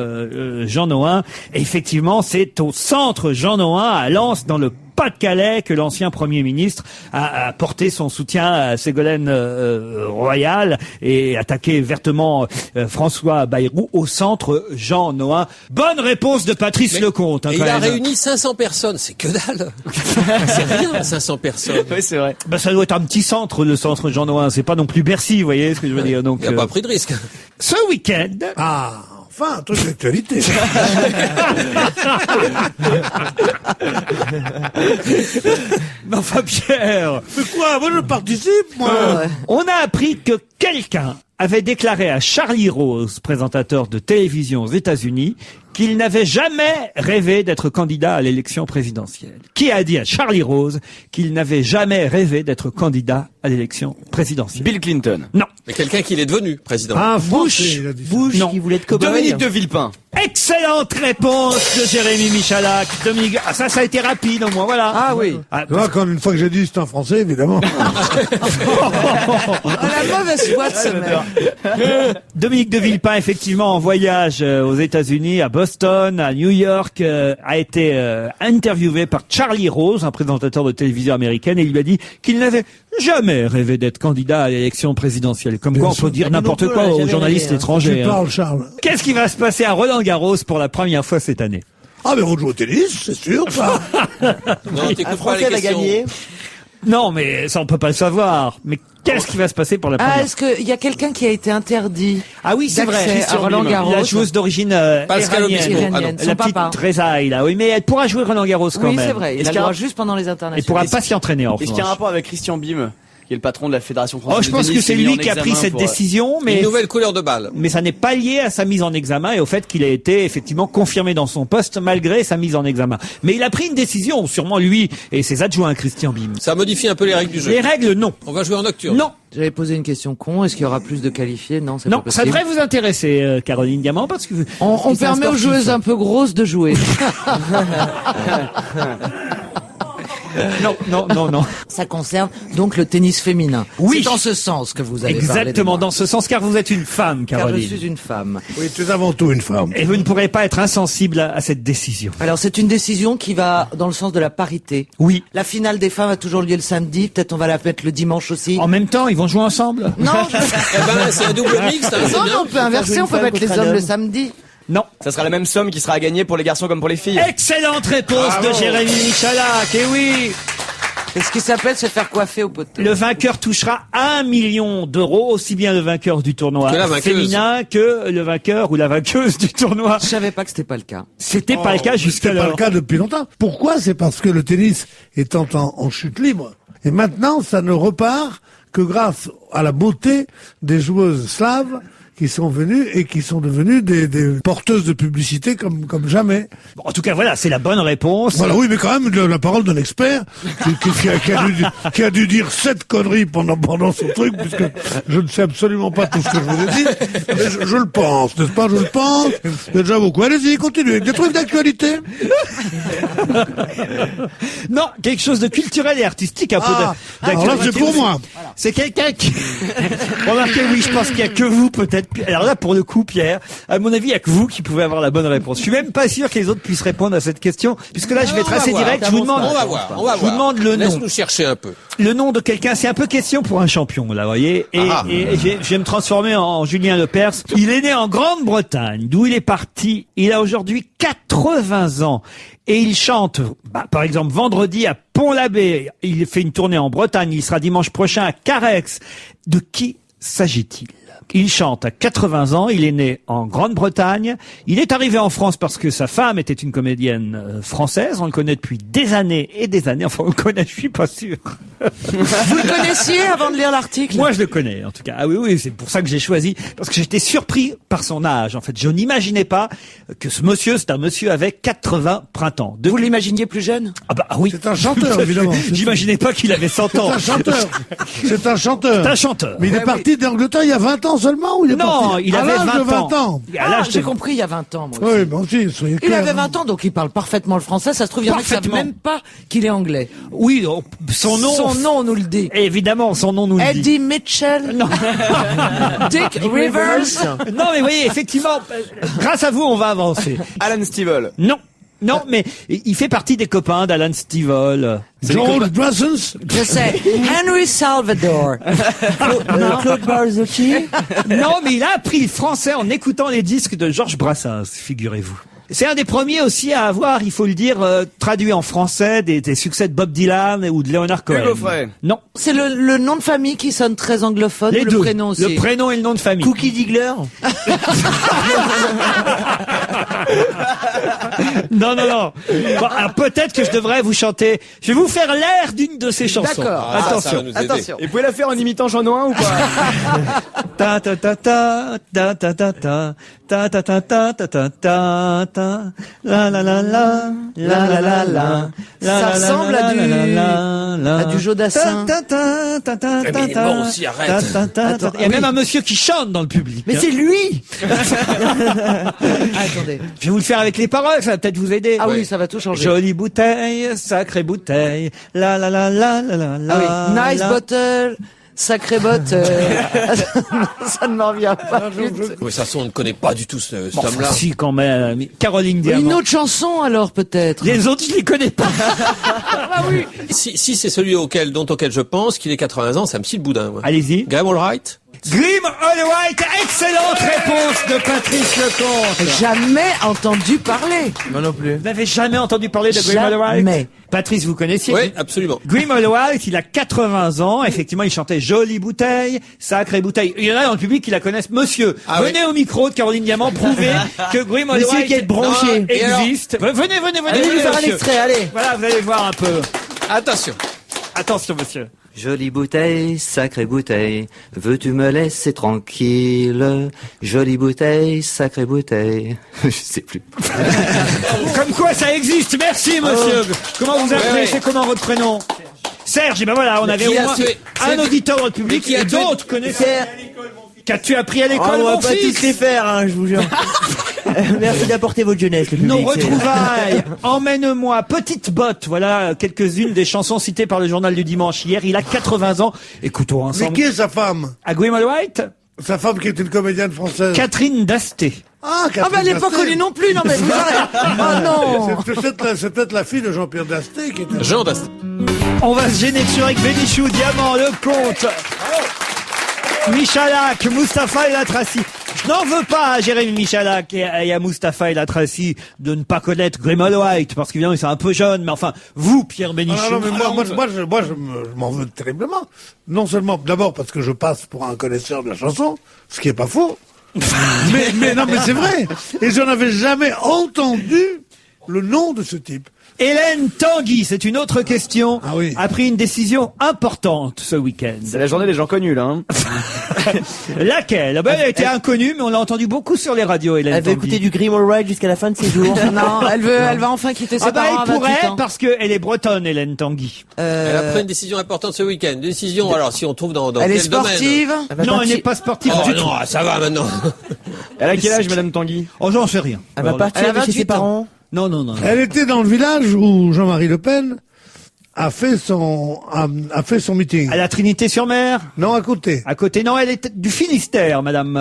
Jean Nohain. Et effectivement, c'est au centre Jean Nohain à Lens, dans le Pas-de-Calais, que l'ancien Premier ministre a porté son soutien à Ségolène Royal et attaqué vertement François Bayrou au centre Jean Nohain. Bonne réponse de Patrice Lecomte. Hein, Et quand il a même. réuni 500 personnes. C'est que dalle. C'est rien, 500 personnes. Oui, c'est vrai. Ben, ça doit être un petit centre, le centre Jean Nohain. C'est pas non plus Bercy, vous voyez ce que je veux dire. Donc, Il n'a pas pris de risque. ce week-end, Ah, enfin, un truc d'actualité. mais enfin Pierre, Mais quoi? Moi, je participe, moi. on a appris que quelqu'un avait déclaré à Charlie Rose, présentateur de télévision aux États-Unis, qu'il n'avait jamais rêvé d'être candidat à l'élection présidentielle. Qui a dit à Charlie Rose qu'il n'avait jamais rêvé d'être candidat à l'élection présidentielle? Bill Clinton. Non. Mais quelqu'un qui est devenu président. Un Bush. Français, il a dit ça. Bush Non. qui voulait être cobaye. Dominique de Villepin. Excellente réponse de Jérémy Michalak. Dominique, ça a été rapide au moins, voilà. Ah oui. Ah, Tu vois, quand une fois que j'ai dit c'est un Français, évidemment. La mauvaise foi de ce mec. Dominique de Villepin, effectivement, en voyage aux États-Unis, à Boston, à New York, a été interviewé par Charlie Rose, un présentateur de télévision américaine, et il lui a dit qu'il n'avait jamais rêvé d'être candidat à l'élection présidentielle. Comme quoi, on peut dire n'importe nous, on quoi l'a aux jamais journalistes rêvé, hein. étrangers. Tu hein. parles, Charles. Qu'est-ce qui va se passer à Roland-Garros pour la première fois cette année? Ah, mais on joue au tennis, c'est sûr, ça. Non, Un t'écoutes pas les Français va questions. gagner. Non, mais ça, on peut pas le savoir. Mais qu'est-ce qui va se passer pour la première Ah, fois? est-ce qu'il y a quelqu'un qui a été interdit Ah oui, c'est vrai. d'accès à Christian Roland Bim. Garros? La joueuse d'origine Pascal iranienne. Obispo. Ah non. Iranienne, son La petite papa. Trezaï, là. Oui, mais elle pourra jouer Roland Garros quand Oui, même. c'est vrai. Il Est-ce a qu'il y le a droit un- juste pendant les Elle internationaux. pourra pas s'y entraîner en Est-ce qu'il y a un revanche. rapport avec Christian Bim, qui est le patron de la Fédération Oh, française je de pense tennis, que c'est qui est mis lui en qui a pris examen cette pour, décision, Une mais nouvelle couleur de balle. ça n'est pas lié à sa mise en examen et au fait qu'il a été effectivement confirmé dans son poste malgré sa mise en examen. Mais il a pris une décision, sûrement lui et ses adjoints, Christian Bim. Ça modifie un peu les règles du jeu. Les règles, non. On va jouer en nocturne. Non, J'avais posé une question con. Est-ce qu'il y aura plus de qualifiés? Non, c'est non, pas ça possible. devrait vous intéresser, Caroline Diamant, parce que On c'est un permet aux sportif. joueuses un peu grosses de jouer. Non. Ça concerne donc le tennis féminin. Oui. C'est dans ce sens que vous avez parlé de Exactement moi. dans ce sens, car vous êtes une femme, Car Caroline. je suis une femme. Oui, tu es avant tout une femme. Et vous ne pourrez pas être insensible à cette décision. Alors c'est une décision qui va dans le sens de la parité. Oui. La finale des femmes a toujours lieu le samedi, peut-être on va la mettre le dimanche aussi. En même temps, ils vont jouer ensemble? Non, Eh ben, c'est un double mixte, hein, c'est non, bien. on peut inverser, on peut mettre les hommes le samedi. Non. Ça sera la même somme qui sera à gagner pour les garçons comme pour les filles. Excellente réponse de Jérémy Michalak. Et oui, Et ce qui s'appelle se faire coiffer au poteau. le vainqueur touchera 1 million d'euros, aussi bien le vainqueur du tournoi Que la vainqueuse. féminin que le vainqueur ou la vainqueuse du tournoi. Je savais pas que c'était pas le cas. C'était pas le cas C'est pas jusqu'alors. le cas depuis longtemps. Pourquoi? C'est parce que le tennis étant en chute libre. Et maintenant, ça ne repart que grâce à la beauté des joueuses slaves qui sont venues et qui sont devenues des porteuses de publicité comme jamais. Bon, en tout cas, voilà, c'est la bonne réponse. Voilà, oui, mais quand même, la parole d'un expert qui a dû dire 7 conneries pendant son truc, puisque je ne sais absolument pas tout ce que je vous ai dit, mais je le pense, n'est-ce pas? Je le pense. Il y a déjà beaucoup. Allez-y, continuez. Des trucs d'actualité. Non, quelque chose de culturel et artistique, un peu alors là, c'est pour moi. C'est quelqu'un qui... Remarquez, oui, je pense qu'il n'y a que vous, peut-être. Alors là, pour le coup, Pierre, à mon avis, il n'y a que vous qui pouvez avoir la bonne réponse. Je suis même pas sûr que les autres puissent répondre à cette question, puisque là, je vais être assez direct. Je vous demande, On va voir. je vous demande le nom. Laisse-nous chercher un peu. Le nom de quelqu'un, c'est un peu question pour un champion, là, vous voyez. Et je vais me transformer en Julien Lepers. Il est né en Grande-Bretagne, d'où il est parti. Il a aujourd'hui 80 ans. Et il chante, par exemple, vendredi à Pont-l'Abbé. Il fait une tournée en Bretagne. Il sera dimanche prochain à Carhaix. De qui s'agit-il? Il chante à 80 ans, il est né en Grande-Bretagne, il est arrivé en France parce que sa femme était une comédienne française, on le connaît depuis des années et des années, enfin on le connaît, je suis pas sûr. Vous le connaissiez avant de lire l'article? Moi je le connais en tout cas, ah oui, c'est pour ça que j'ai choisi, parce que j'étais surpris par son âge, en fait je n'imaginais pas que ce monsieur, c'est un monsieur avec 80 printemps. Vous l'imaginiez plus jeune? Ah bah oui. C'est un chanteur, évidemment. J'imaginais pas qu'il avait 100 ans. C'est un chanteur. C'est un chanteur. C'est un chanteur. Mais il est parti d'Angleterre il y a 20 ans seulement, ou il est Non, parti il à avait l'âge de 20 ans. À l'âge J'ai de- compris il y a 20 ans, moi aussi. Oui, bon, si, soyez Il clair. avait 20 ans, donc il parle parfaitement le français. Ça se trouve, il y en a qui savent Parfaitement. même pas qu'il est anglais. Oui, son nom. Son nom nous le dit. Évidemment, son nom nous le dit. Eddie Mitchell. Non. Dick Rivers. Non, mais voyez, effectivement, grâce à vous, on va avancer. Alan Stivell. Non, mais il fait partie des copains d'Alan Stivell. George Brassens. Je sais. Henry Salvador. Claude Barzotti. Non, mais il a appris le français en écoutant les disques de Georges Brassens, figurez-vous. C'est un des premiers aussi à avoir, il faut le dire, traduit en français des succès de Bob Dylan ou de Leonard Cohen. Hugo Frey. Non, C'est le nom de famille qui sonne très anglophone, les ou deux. le prénom aussi. Le prénom et le nom de famille. Cookie Diggler. Non. Bon, alors peut-être que je devrais vous chanter. Je vais vous faire l'air d'une de ces chansons. D'accord. Ah, ça va Attention. nous aider. Attention. Et vous pouvez la faire en imitant Jean Noin ou pas? Ta ta ta ta ta ta ta ta ta ta ta ta ta ta ta ta la la la la la la la la. Ça ressemble à du Jodassin. Ta ta ta ta Mais ta il est mort aussi, arrête. ta ta ta. Attends, Il y a oui. même un monsieur qui chante dans le public. Mais hein. c'est lui. Attendez. Je vais vous le faire avec les paroles, ça va peut-être vous aider. Ah oui, ça va tout changer. Jolie bouteille, sacrée bouteille, la la la la la la la. Ah oui. Nice la. bottle. Sacré botte. Ça ne m'en vient pas. Oui, ça, on ne connaît pas du tout cet Bon, homme-là. si quand même. Caroline Une Diamant. autre chanson alors peut-être. Les autres, je les connais pas. Si c'est celui dont auquel je pense, qu'il ait 80 ans, ça me scie le boudin, moi. Allez-y. Graham Allwright. Grim Allwright, excellente réponse de Patrice Lecomte. Jamais entendu parler. Moi non plus. Vous n'avez jamais entendu parler de Grim Allwright? Jamais. Patrice, vous connaissiez? Oui, absolument. Grim Allwright, il a 80 ans. Effectivement, il chantait Jolie bouteille, sacrée bouteille. Il y en a dans le public qui la connaissent. Monsieur, Ah venez au micro de Caroline Diamant prouver que Grim Monsieur Allwright qui est branché. non, Et alors existe. Venez, Allez nous faire un monsieur. extrait, allez. Voilà, vous allez voir un peu. Attention. Attention, monsieur. Jolie bouteille, sacrée bouteille, veux-tu me laisser tranquille? Jolie bouteille, sacrée bouteille. Je sais plus. Comme quoi ça existe. Merci, monsieur. Comment vous appelez? Ouais. C'est comment votre prénom? Serge. Et ben voilà, on avait au qui a moins tué- un auditeur dans le public qui a et tué- d'autres connaissaient. Pierre. Qu'as-tu appris à Oh, l'école, on va mon pas fils? tous les faire, hein, je vous jure. Merci d'apporter votre jeunesse, le public. Nos retrouvailles, emmène-moi, petite botte. Voilà quelques-unes des chansons citées par le journal du dimanche hier. Il a 80 ans. Écoutons Mais ensemble. qui est sa femme? À Grimald White, Sa femme qui est une comédienne française. Catherine Dasté. Ah, Ah bah elle n'est pas connue non plus, non mais vous arrêtez. Oh non. C'est peut-être la fille de Jean-Pierre Dasté qui était... Jean Dasté. On va se gêner dessus avec Bénichou, Diamant, Lecomte, Michalak, Mustapha et Latraci. Je n'en veux pas à Jérémy Michalak et à Mustapha et Latraci de ne pas connaître Grimald White, parce qu'évidemment ils sont un peu jeunes, mais enfin, vous, Pierre Bénichou. Ah non, mais je m'en veux terriblement. Non seulement, d'abord parce que je passe pour un connaisseur de la chanson, ce qui est pas faux. mais non, mais c'est vrai. Et j'en avais jamais entendu le nom de ce type. Hélène Tanguy, c'est une autre question, Ah oui. a pris une décision importante ce week-end. C'est la journée des gens connus, là, hein. Laquelle? Ben, elle était inconnue, mais on l'a entendu beaucoup sur les radios, Hélène Elle va Tanguy. écouter du Grimald Ride jusqu'à la fin de ses jours. Non, elle va enfin quitter ses Ah bah, parents à elle 28 pourrait, ans. parce qu'elle est bretonne, Hélène Tanguy. Elle a pris une décision importante ce week-end. Une décision, alors, si on trouve dans Elle est quel domaine? sportive. Non, elle n'est pas sportive Oh du tout. non, ça va maintenant. Elle a quel âge, Madame Tanguy? Oh, j'en sais rien. Elle va Elle partir a de chez 28 ses parents. Non, non, non. non. Elle était dans le village où Jean-Marie Le Pen a fait son meeting. À la Trinité-sur-Mer? Non, à côté. À côté, non, elle est du Finistère, Madame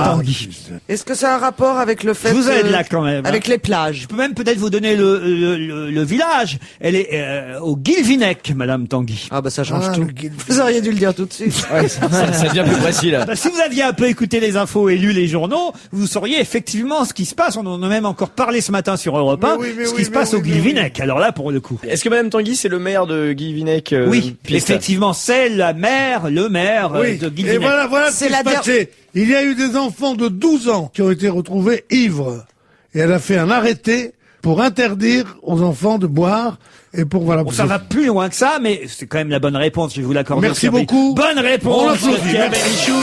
Tanguy. Est-ce que ça a un rapport avec le fait Je vous aide là quand même. avec les plages? Je peux même peut-être vous donner le village. Elle est au Guilvinec, Madame Tanguy. Ah bah ça change Ah, tout. le guide. Vous auriez dû le dire tout de suite. Ça devient plus précis, là. Bah, si vous aviez un peu écouté les infos et lu les journaux, vous sauriez effectivement ce qui se passe. On en a même encore parlé ce matin sur Europe 1, ce qui se passe au Guilvinec. Alors là, pour le coup. Est-ce que Madame Tanguy, c'est le maire de Guilvinec? Oui, effectivement, c'est le maire Oui. de Et Guilvinec. voilà ce C'est qui la se passait. Il y a eu des enfants de 12 ans qui ont été retrouvés ivres. Et elle a fait un arrêté pour interdire aux enfants de boire et pour voilà. Bon, ça va plus loin que ça, mais c'est quand même la bonne réponse, je vais vous l'accorder. Merci Pierre beaucoup. Bonne On réponse, l'applaudit. Pierre Merci. Bénichou.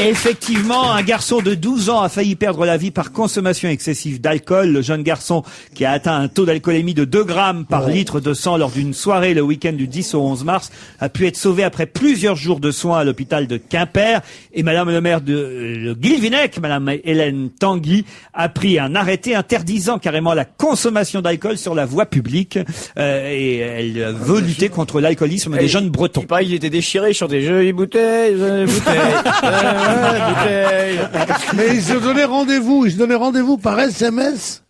Et effectivement, un garçon de 12 ans a failli perdre la vie par consommation excessive d'alcool. Le jeune garçon qui a atteint un taux d'alcoolémie de 2 grammes par litre de sang lors d'une soirée le week-end du 10 au 11 mars a pu être sauvé après plusieurs jours de soins à l'hôpital de Quimper. Et Madame le maire de Guilvinec, Madame Hélène Tanguy, a pris un arrêté interdisant carrément la consommation d'alcool sur la voie publique. Et elle veut lutter contre l'alcoolisme des jeunes bretons. Il paraît qu'il était déchiré, il chantait jolies bouteilles, bouteilles. Mais ils se donnaient rendez-vous par SMS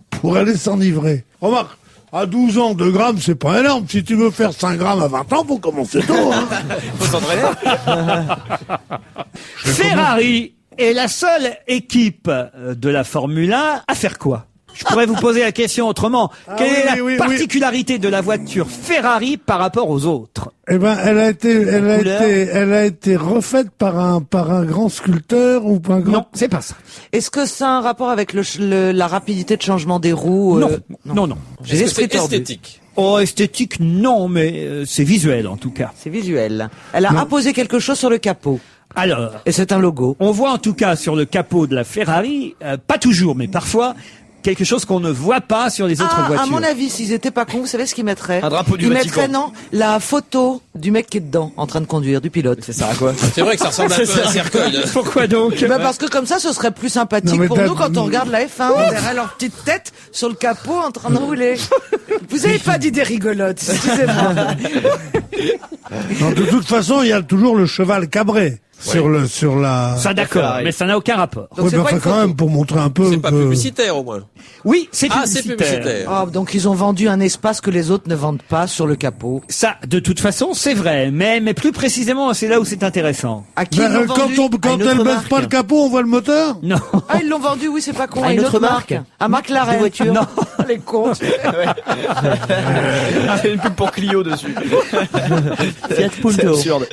pour aller s'enivrer. Remarque, à 12 ans, 2 grammes, c'est pas énorme. Si tu veux faire 5 grammes à 20 ans, faut commencer tôt, hein. Faut s'entraîner. Ferrari est la seule équipe de la Formule 1 à faire quoi? Je pourrais vous poser la question autrement. Quelle oui, est la oui, oui. particularité de la voiture Ferrari par rapport aux autres? Eh ben, elle a été refaite par un grand sculpteur ou par un grand... Non, c'est pas ça. Est-ce que ça a un rapport avec la rapidité de changement des roues? Non. J'ai Est-ce que l'esprit c'est tordu. esthétique? Oh, esthétique, non, mais c'est visuel en tout cas. C'est visuel. Elle a apposé quelque chose sur le capot. Alors, Et c'est un logo. on voit en tout cas sur le capot de la Ferrari, pas toujours, mais parfois, quelque chose qu'on ne voit pas sur les autres voitures. À mon avis, s'ils étaient pas cons, vous savez ce qu'ils mettraient? Un drapeau du Ils Vatican. mettraient, non, la photo du mec qui est dedans, en train de conduire, du pilote. Ça sert à quoi? C'est vrai que ça ressemble un peu à un cercueil. Pourquoi donc? Bah parce que comme ça, ce serait plus sympathique Non, mais pour t'as- nous quand on regarde la F1. On verrait leur petite tête sur le capot en train de rouler. Vous avez pas d'idée rigolote, excusez-moi. Non, de toute façon, il y a toujours le cheval cabré sur la... Ça d'accord, Ferrari. mais ça n'a aucun rapport. Donc Ouais, c'est mais pas enfin, une quand photo. même, pour montrer un peu C'est pas que... publicitaire au moins. Oui, c'est Ah, c'est publicitaire. publicitaire. Ah, donc ils ont vendu un espace que les autres ne vendent pas sur le capot. Ça, de toute façon, c'est vrai, mais plus précisément, c'est là où c'est intéressant. À qui Ben, ils l'ont vendu? quand une elle autre baisse marque. pas le capot, on voit le moteur. Non. Ah, ils l'ont vendu, oui, c'est pas con. À une autre marque. À McLaren. De voiture. Non, les cons. Il y a une pub pour Clio dessus. Fiat C'est Punto. absurde.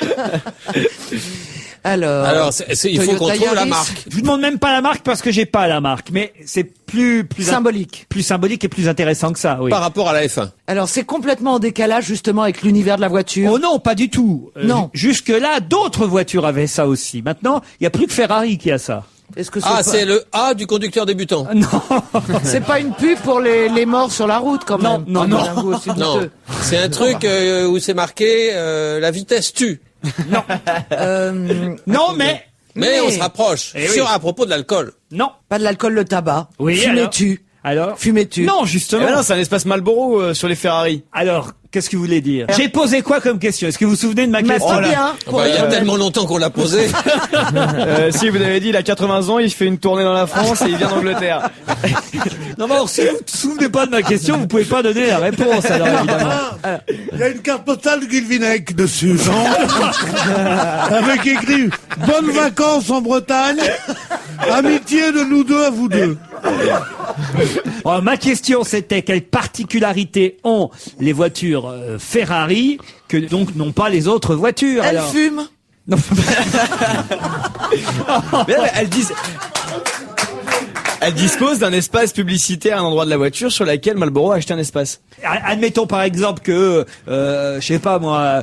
Alors, Il faut qu'on Toyota trouve la Yaris. marque. Je vous demande même pas la marque parce que j'ai pas la marque, mais c'est plus symbolique. plus symbolique et plus intéressant que ça, oui. Par rapport à la F1. Alors, c'est complètement en décalage, justement, avec l'univers de la voiture. Oh non, pas du tout. Non. Jusque-là, d'autres voitures avaient ça aussi. Maintenant, il y a plus que Ferrari qui a ça. Est-ce que Ah, pas... c'est le A du conducteur débutant. Non. C'est pas une pub pour les morts sur la route, quand même. Non, Ah, non. un goût aussi Non, douteux. c'est un truc où c'est marqué la vitesse tue. Non, mais Mais on se rapproche. Eh oui. Sur à propos de l'alcool. Non. Pas de l'alcool, le tabac. Oui, Fumais-tu? Alors Fumais-tu? Non, Eh justement. ben non, c'est un espace Marlboro sur les Ferrari. Alors, qu'est-ce que vous voulez dire? J'ai posé quoi comme question? Est-ce que vous vous souvenez de ma Mais question? pas bien. Il y a tellement longtemps qu'on l'a posé. Si vous avez dit, il a 80 ans, il fait une tournée dans la France et il vient d'Angleterre. Non, mais alors, si vous ne vous souvenez pas de ma question, vous pouvez pas donner la réponse, alors évidemment. Il y a une carte postale de Guilvinec dessus, non? Avec écrit « Bonnes vacances en Bretagne, amitié de nous deux à vous deux ». Alors, ma question, c'était quelle particularité ont les voitures Ferrari que donc n'ont pas les autres voitures? Elle alors fume? Non. Mais non, mais elle dispose d'un espace publicitaire à un endroit de la voiture sur laquelle Marlboro a acheté un espace. Admettons par exemple que, je sais pas moi,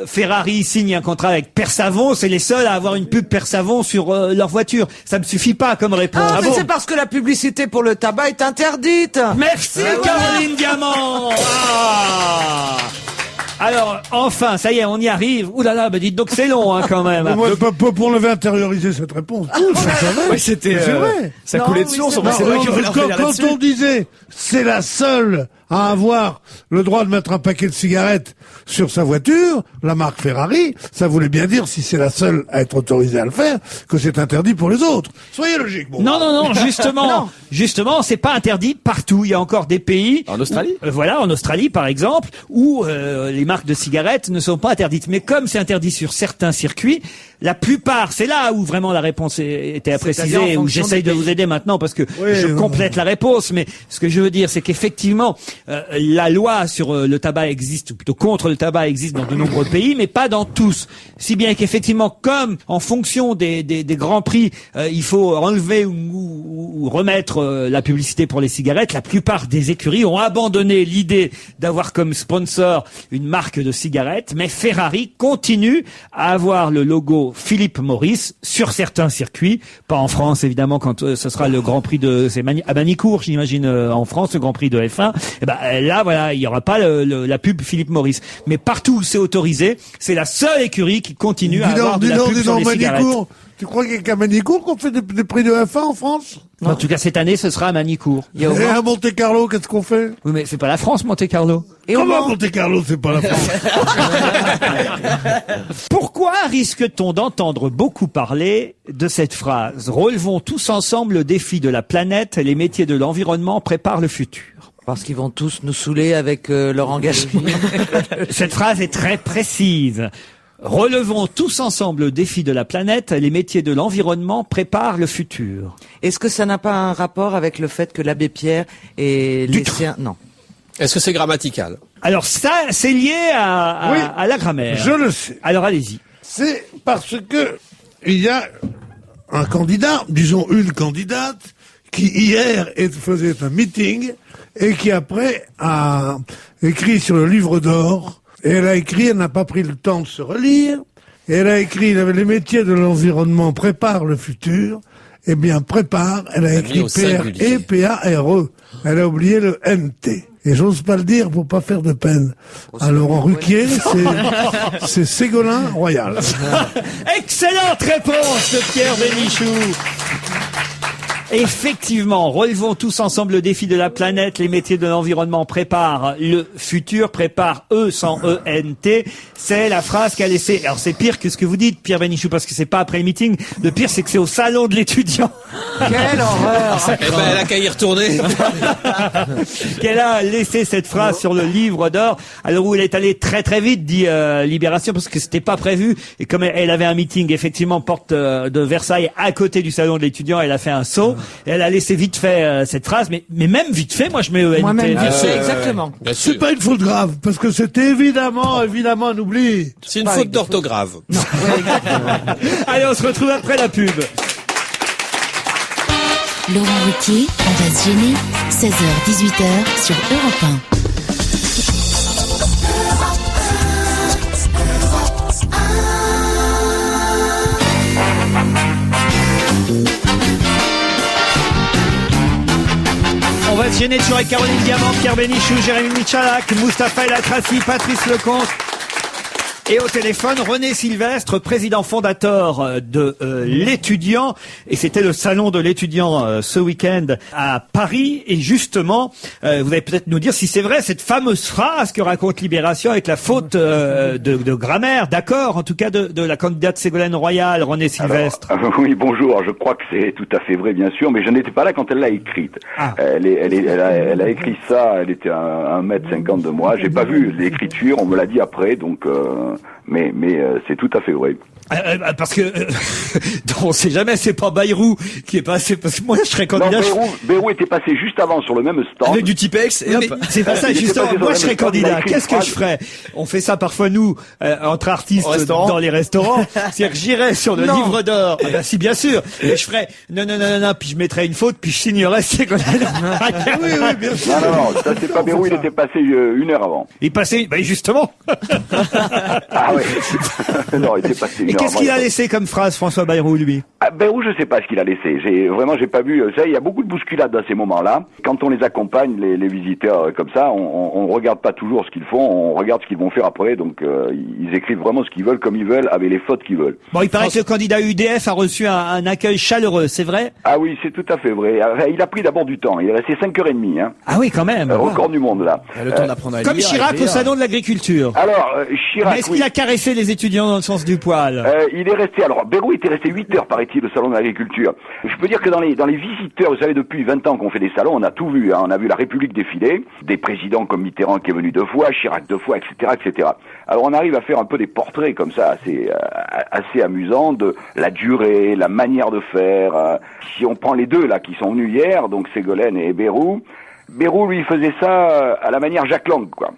Ferrari signe un contrat avec Persavon, c'est les seuls à avoir une pub Persavon sur leur voiture. Ça me suffit pas comme réponse. Ah, mais c'est parce que la publicité pour le tabac est interdite. Merci Caroline Diamant. Ah. Alors, enfin, ça y est, on y arrive. Ouh là là, bah dites donc c'est long quand même. Moi, pour le intérioriser cette réponse. Oui, c'était. C'est vrai. Ça Non, coulait de mais source. c'est On pensait vrai. pas qu'il fallait revenir Quand là-dessus. on disait c'est la seule à avoir le droit de mettre un paquet de cigarettes sur sa voiture, la marque Ferrari, ça voulait bien dire, si c'est la seule à être autorisée à le faire, que c'est interdit pour les autres. Soyez logique. Bon. Non, justement, c'est pas interdit partout. Il y a encore des pays. En Australie Voilà, en Australie par exemple, où les marques de cigarettes ne sont pas interdites. Mais comme c'est interdit sur certains circuits, la plupart, c'est là où vraiment la réponse était à C'est-à-dire préciser, en où fonction j'essaye des de pays. vous aider maintenant parce que Oui, je oui, complète la réponse. Mais ce que je veux dire, c'est qu'effectivement, la loi sur le tabac existe, ou plutôt contre le tabac existe dans de nombreux pays, mais pas dans tous. Si bien qu'effectivement, comme en fonction des grands prix, il faut enlever ou remettre la publicité pour les cigarettes, la plupart des écuries ont abandonné l'idée d'avoir comme sponsor une marque de cigarettes, mais Ferrari continue à avoir le logo Philip Morris sur certains circuits, pas en France évidemment quand ce sera le Grand Prix de à Manicourt, j'imagine en France, le Grand Prix de F1. Et ben là voilà, il y aura pas la pub Philip Morris, mais partout où c'est autorisé, c'est la seule écurie qui continue à avoir de la pub sur les cigarettes. Manicourt. Tu crois qu'il y a qu'à Manicourt qu'on fait des prix de F1 en France? En tout cas cette année, ce sera à Manicourt. Il y a au Et moins- à Monte-Carlo, qu'est-ce qu'on fait? Oui, mais c'est pas la France, Monte-Carlo. Et au Comment moins- Monte-Carlo, c'est pas la France? Pourquoi risque-t-on d'entendre beaucoup parler de cette phrase? Relevons tous ensemble le défi de la planète, les métiers de l'environnement préparent le futur. Parce qu'ils vont tous nous saouler avec leur engagement. Cette phrase est très précise. Relevons tous ensemble le défi de la planète, les métiers de l'environnement préparent le futur. Est-ce que ça n'a pas un rapport avec le fait que l'abbé Pierre est Du laissé un... Non. Est-ce que c'est grammatical? Alors ça, c'est lié Oui, à la grammaire. Je le sais. Alors allez-y. C'est parce que il y a un candidat, disons une candidate, qui hier faisait un meeting et qui après a écrit sur le livre d'or. Et elle a écrit, elle n'a pas pris le temps de se relire. Et elle a écrit, les métiers de l'environnement préparent le futur. Eh bien, prépare, elle a Elle a écrit mis au singulier. P-R-E. Elle a oublié le N-T. Et j'ose pas le dire pour pas faire de peine. À Laurent Ruquier, c'est Ségolin Royal. Excellente réponse de Pierre Bénichou. Effectivement, relevons tous ensemble le défi de la planète, les métiers de l'environnement préparent le futur, préparent eux sans E-N-T. C'est la phrase qu'a laissée. Alors c'est pire que ce que vous dites, Pierre Bénichou, parce que c'est pas après le meeting. Le pire, c'est que c'est au salon de l'étudiant Quelle horreur! Eh ben, elle a qu'à y retourner. qu'elle a laissé cette phrase sur le livre d'or. Alors où elle est allée très très vite, dit Libération, parce que c'était pas prévu. Et comme elle avait un meeting, effectivement, porte de Versailles, à côté du salon de l'étudiant, elle a fait un saut. Et elle a laissé vite fait cette phrase, mais même vite fait, moi je mets E-N-T. Moi-même, vite Ah, fait, exactement. Bien C'est sûr. pas une faute grave, parce que c'est évidemment un oubli. C'est une pas faute avec des d'orthographe. Allez, on se retrouve après la pub. Laurent Ruquier, on va se gêner. 16h-18h sur Europe 1. On va se gêner toujours avec Caroline Diamant, Pierre Bénichou, Jérémy Michalak, Mustapha El Atrassi, Patrice Lecomte Et au téléphone, René Sylvestre, président fondateur de l'étudiant. Et c'était le salon de l'étudiant ce week-end à Paris. Et justement, vous allez peut-être nous dire si c'est vrai cette fameuse phrase que raconte Libération avec la faute de grammaire, d'accord, en tout cas de la candidate Ségolène Royal, René Sylvestre. Alors, oui, bonjour. Je crois que c'est tout à fait vrai, bien sûr, mais je n'étais pas là quand elle l'a écrite. Ah. Elle a écrit ça, elle était à 1m50 de moi. J'ai pas vu l'écriture, on me l'a dit après, donc... Mais c'est tout à fait vrai. Parce que on sait jamais, c'est pas Bayrou qui est passé, parce que moi je serais candidat. Non, Bayrou était passé juste avant sur le même stand. Avec du Tipex et hop. C'est pas ça, justement. Moi je serais candidat. Qu'est-ce que je ferais? On fait ça parfois nous, entre artistes dans les restaurants. C'est-à-dire que j'irais sur le livre d'or. Ah ben si, bien sûr. Et je ferais non, puis je mettrais une faute, puis je signerais Ségolène. Oui, bien sûr. Non, ça c'est pas Bayrou, il était passé 1 heure avant. Il passait, justement. Ah ouais. Non, il était passé 1 heure. Et qu'est-ce qu'il a laissé comme phrase, François Bayrou, lui? Bayrou, je sais pas ce qu'il a laissé. J'ai pas vu. Ça, il y a beaucoup de bousculades dans ces moments-là. Quand on les accompagne, les visiteurs comme ça, on regarde pas toujours ce qu'ils font, on regarde ce qu'ils vont faire après. Donc, ils écrivent vraiment ce qu'ils veulent, comme ils veulent, avec les fautes qu'ils veulent. Bon, il paraît que le candidat UDF a reçu un accueil chaleureux, c'est vrai? Ah oui, c'est tout à fait vrai. Il a pris d'abord du temps. Il est resté 5h30, hein. Ah oui, quand même. Record du monde, là. Le temps d'apprendre à lire. Comme Chirac au salon de l'agriculture. Alors, Chirac, mais est-ce qu'il a caressé les étudiants dans le sens du poil? Il est resté, alors, Bayrou était resté 8 heures, paraît-il, au salon de l'agriculture. Je peux dire que dans les visiteurs, vous savez, depuis 20 ans qu'on fait des salons, on a tout vu, hein. On a vu la République défiler, des présidents comme Mitterrand qui est venu 2 fois, Chirac 2 fois, etc. Alors, on arrive à faire un peu des portraits comme ça, assez amusants de la durée, la manière de faire. Si on prend les deux, là, qui sont venus hier, donc Ségolène et Bayrou, lui, faisait ça à la manière Jack Lang, quoi.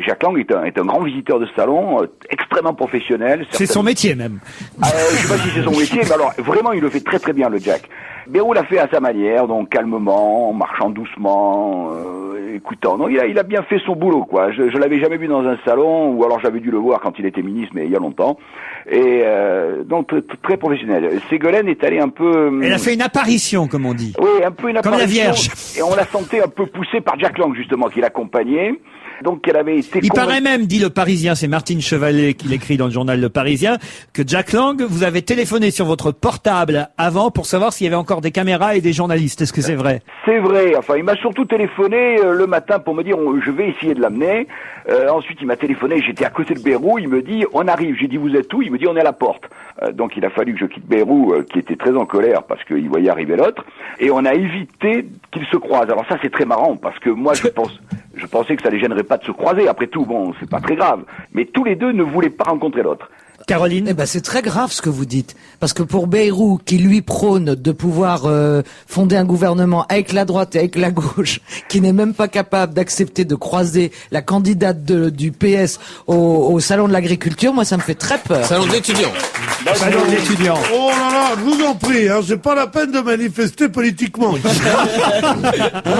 Jack Lang est un grand visiteur de salon, extrêmement professionnel. C'est son métier même. Je sais pas si c'est son métier, mais alors vraiment il le fait très très bien, le Jack. Bayrou l'a fait à sa manière, donc calmement, marchant doucement, écoutant. Non, il a bien fait son boulot, quoi. Je l'avais jamais vu dans un salon, ou alors j'avais dû le voir quand il était ministre, mais il y a longtemps. Et donc très professionnel. Ségolène est allée un peu. Elle a fait une apparition, comme on dit. Oui, un peu une apparition. Comme la Vierge. Et on la sentait un peu poussée par Jack Lang justement, qui l'accompagnait. Donc elle avait été. Il paraît même, dit Le Parisien, c'est Martine Chevalet qui l'écrit dans le journal Le Parisien, que Jack Lang, vous avez téléphoné sur votre portable avant pour savoir s'il y avait encore des caméras et des journalistes. Est-ce que c'est vrai? C'est vrai. Enfin, il m'a surtout téléphoné le matin pour me dire je vais essayer de l'amener. Ensuite, il m'a téléphoné. J'étais à côté de Bayrou. Il me dit on arrive. J'ai dit vous êtes où? Il me dit on est à la porte. Donc il a fallu que je quitte Bayrou, qui était très en colère parce qu'il voyait arriver l'autre. Et on a évité qu'ils se croisent. Alors ça, c'est très marrant parce que moi, je pensais que ça les gênerait pas de se croiser. Après tout, bon, c'est pas très grave. Mais tous les deux ne voulaient pas rencontrer l'autre. Caroline? Eh ben, c'est très grave ce que vous dites. Parce que pour Bayrou, qui lui prône de pouvoir fonder un gouvernement avec la droite et avec la gauche, qui n'est même pas capable d'accepter de croiser la candidate du PS au salon de l'agriculture, moi ça me fait très peur. Salon de l'étudiant. Salon de l'étudiant. Oh là là, je vous en prie, hein, c'est pas la peine de manifester politiquement. Non,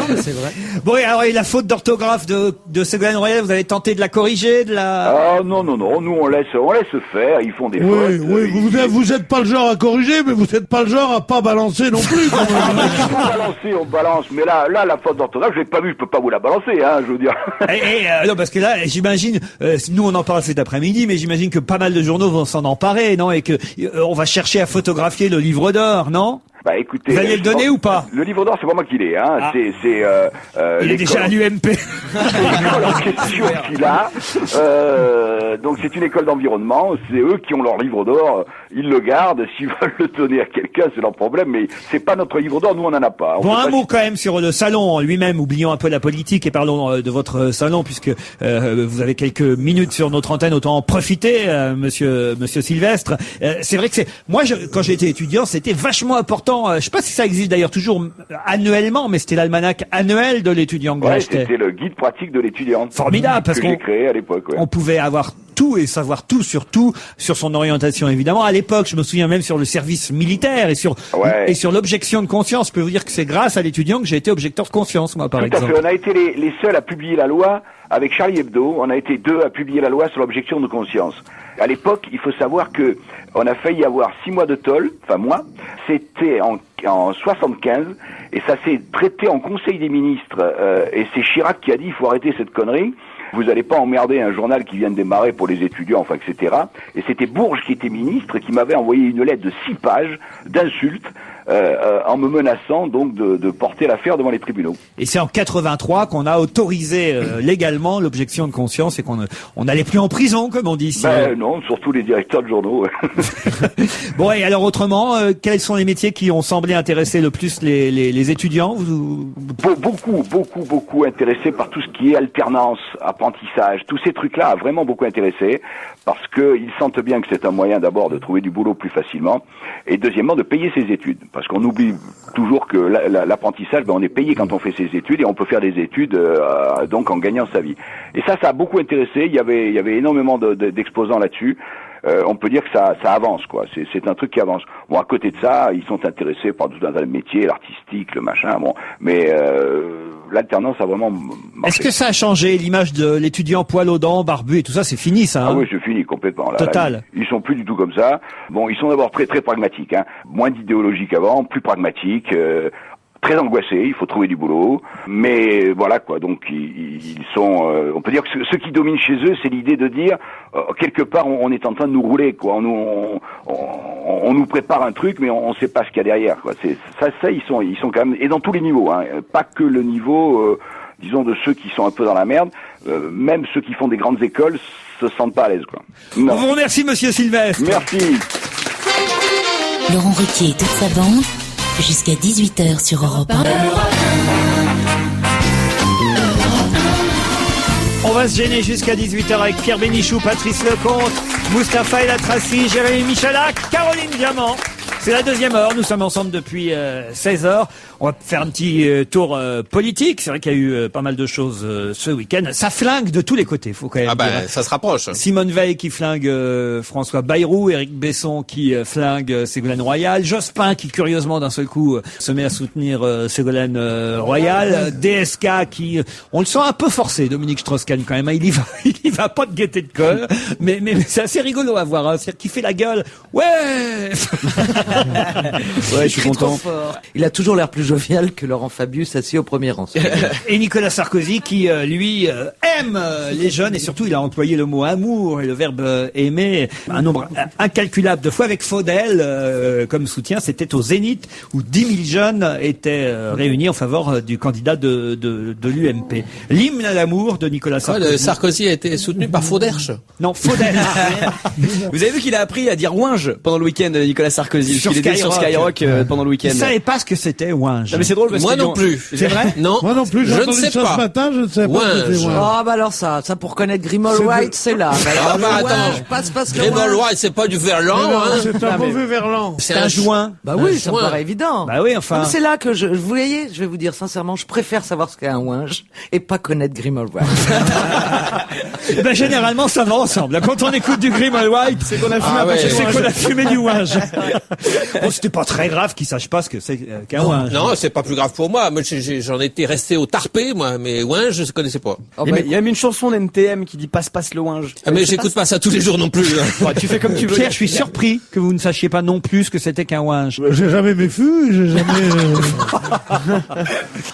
mais c'est vrai. Bon, et alors, et la faute d'orthographe de Ségolène Royal, vous avez tenté de la corriger, Ah non, nous on laisse faire. Ils font des fautes. Oui, vous êtes pas le genre à corriger, mais vous êtes pas le genre à pas balancer non plus. On balance, mais là, la faute d'orthographe, je l'ai pas vue, je peux pas vous la balancer, hein, je veux dire. Non, parce que là, j'imagine, nous on en parle cet après-midi, mais j'imagine que pas mal de journaux vont s'en emparer, non, et que on va chercher à photographier le livre d'or, non? Bah écoutez, vous allez le donner ou pas? Le livre d'or, c'est pas moi qui l'ai, hein. Ah. Il est déjà à l'UMP. La question qu'il a. Donc c'est une école d'environnement. C'est eux qui ont leur livre d'or. Ils le gardent. S'ils veulent le donner à quelqu'un, c'est leur problème. Mais c'est pas notre livre d'or. Nous, on en a pas. Bon, un mot quand même sur le salon lui-même. Oublions un peu la politique et parlons de votre salon, puisque vous avez quelques minutes sur notre antenne. Autant en profiter, Monsieur Sylvestre. C'est vrai que moi, quand j'étais étudiant, c'était vachement important. Je sais pas si ça existe d'ailleurs toujours annuellement, mais c'était l'almanach annuel de l'étudiant que j'achetais. C'était le guide pratique de l'étudiant. Formidable, parce que j'ai créé à l'époque. Ouais. On pouvait avoir tout et savoir tout sur son orientation, évidemment. À l'époque, je me souviens même sur le service militaire et sur l'objection de conscience. Je peux vous dire que c'est grâce à l'étudiant que j'ai été objecteur de conscience, moi, par exemple. Tout à fait. On a été les seuls à publier la loi avec Charlie Hebdo. On a été 2 à publier la loi sur l'objection de conscience. À l'époque, il faut savoir que on a failli avoir 6 mois de tôle, enfin moi. C'était en 75 et ça s'est traité en Conseil des ministres et c'est Chirac qui a dit il faut arrêter cette connerie. vous n'allez pas emmerder un journal qui vient de démarrer pour les étudiants, enfin, etc. Et c'était Bourges qui était ministre et qui m'avait envoyé une lettre de 6 pages d'insultes en me menaçant donc de porter l'affaire devant les tribunaux. Et c'est en 83 qu'on a autorisé légalement l'objection de conscience et qu'on n'allait plus en prison, comme on dit ici. Non, surtout les directeurs de journaux. Bon, et alors autrement, quels sont les métiers qui ont semblé intéresser le plus les étudiants? Beaucoup intéressés par tout ce qui est alternance, apprentissage, tous ces trucs-là, vraiment beaucoup intéressés, parce qu'ils sentent bien que c'est un moyen d'abord de trouver du boulot plus facilement, et deuxièmement de payer ses études. Parce qu'on oublie toujours que l'apprentissage, on est payé quand on fait ses études et on peut faire des études donc en gagnant sa vie. Et ça a beaucoup intéressé. Il y avait énormément d'exposants là-dessus. On peut dire que ça avance, quoi. C'est un truc qui avance. Bon, à côté de ça, ils sont intéressés par tout un tas de métiers, l'artistique, le machin. Bon, mais l'alternance a vraiment marché. Est-ce que ça a changé l'image de l'étudiant poil aux dents, barbu et tout ça? C'est fini, ça. Ah oui, c'est fini complètement. Là, total. Ils sont plus du tout comme ça. Bon, ils sont d'abord très très pragmatiques, hein. Moins d'idéologie qu'avant, plus pragmatiques. Très angoissés, il faut trouver du boulot, mais voilà quoi. Donc ils sont, on peut dire que ce qui domine chez eux, c'est l'idée de dire quelque part on est en train de nous rouler quoi. On nous prépare un truc, mais on sait pas ce qu'il y a derrière quoi. C'est ça ils sont quand même, et dans tous les niveaux, hein, pas que le niveau disons de ceux qui sont un peu dans la merde, même ceux qui font des grandes écoles se sentent pas à l'aise quoi. Non. On vous remercie Monsieur Sylvestre. Merci. Laurent Ruquier et toute sa bande. Jusqu'à 18h sur Europe 1. On va se gêner jusqu'à 18h avec Pierre Bénichou, Patrice Lecomte, Mustapha El Atrassi, Jérémy Michalak, Caroline Diamant. C'est la deuxième heure, nous sommes ensemble depuis 16h. On va faire un petit tour politique. C'est vrai qu'il y a eu pas mal de choses ce week-end. Ça flingue de tous les côtés, faut quand même dire. Ça se rapproche. Simone Veil qui flingue François Bayrou, Éric Besson qui flingue Ségolène Royal, Jospin qui curieusement d'un seul coup se met à soutenir Ségolène Royal, DSK qui, on le sent un peu forcé, Dominique Strauss-Kahn quand même, il y va pas de gaieté de cœur, mais c'est assez rigolo à voir, hein. C'est-à-dire qu'il fait la gueule, ouais. Ouais, je suis content. Il a toujours l'air plus jovial que Laurent Fabius assis au premier rang. Et Nicolas Sarkozy qui, lui, aime les jeunes et surtout il a employé le mot amour et le verbe aimer un nombre incalculable de fois avec Faudel comme soutien. C'était au Zénith où 10 000 jeunes étaient réunis en faveur du candidat de l'UMP. L'hymne à l'amour de Nicolas Sarkozy. Sarkozy a été soutenu par Fauderche. Non, Faudel. Vous avez vu qu'il a appris à dire ouinge pendant le week-end, Nicolas Sarkozy. Sur il était sur Skyrock pendant le week-end. Il savait pas ce que c'était ouinge. Non, mais c'est drôle parce Moi que non plus. C'est vrai? Non. Moi non plus, j'ai Je ne entendu sais ça pas. ce matin, je ne sais pas. Ouinge. ce que c'est, Ah bah alors ça pour connaître Grimald C'est White, c'est là. Ah bah attends. Passe le Grimald ouinge. White, c'est pas du verlan, Non, hein. c'est un mauvais verlan. C'est un joint. Bah oui, Un ça me joint. paraît évident. Bah oui, enfin. Non, mais c'est là que vous voyez, je vais vous dire sincèrement, je préfère savoir ce qu'est un ouinge et pas connaître Grimald White. Ben, généralement, ça va ensemble. Quand on écoute du Grimald White, c'est qu'on a fumé, c'est qu'on a fumé du ouinge. Bon, c'était pas très grave qu'ils sachent pas ce que c'est qu'un ouinge. Non, c'est pas plus grave pour moi. Moi, j'en étais resté au tarpé, moi, mais ouinge, je connaissais pas. Il y a même une chanson d'NTM qui dit passe le ouinge. Ah, mais j'écoute pas ça tous les jours non plus. Hein. Bon, tu fais comme tu veux. Pierre, je suis surpris que vous ne sachiez pas non plus ce que c'était qu'un ouinge. J'ai jamais méfu, j'ai jamais...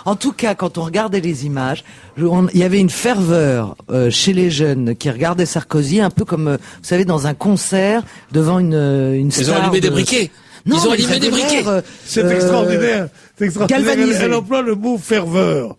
En tout cas, quand on regardait les images, il y avait une ferveur chez les jeunes qui regardaient Sarkozy, un peu comme, vous savez, dans un concert devant une star. Ils ont allumé des briquets. Non, Ils ont mais allumé des briquets. C'est extraordinaire. C'est extraordinaire. galvanisé. Elle emploie le mot ferveur,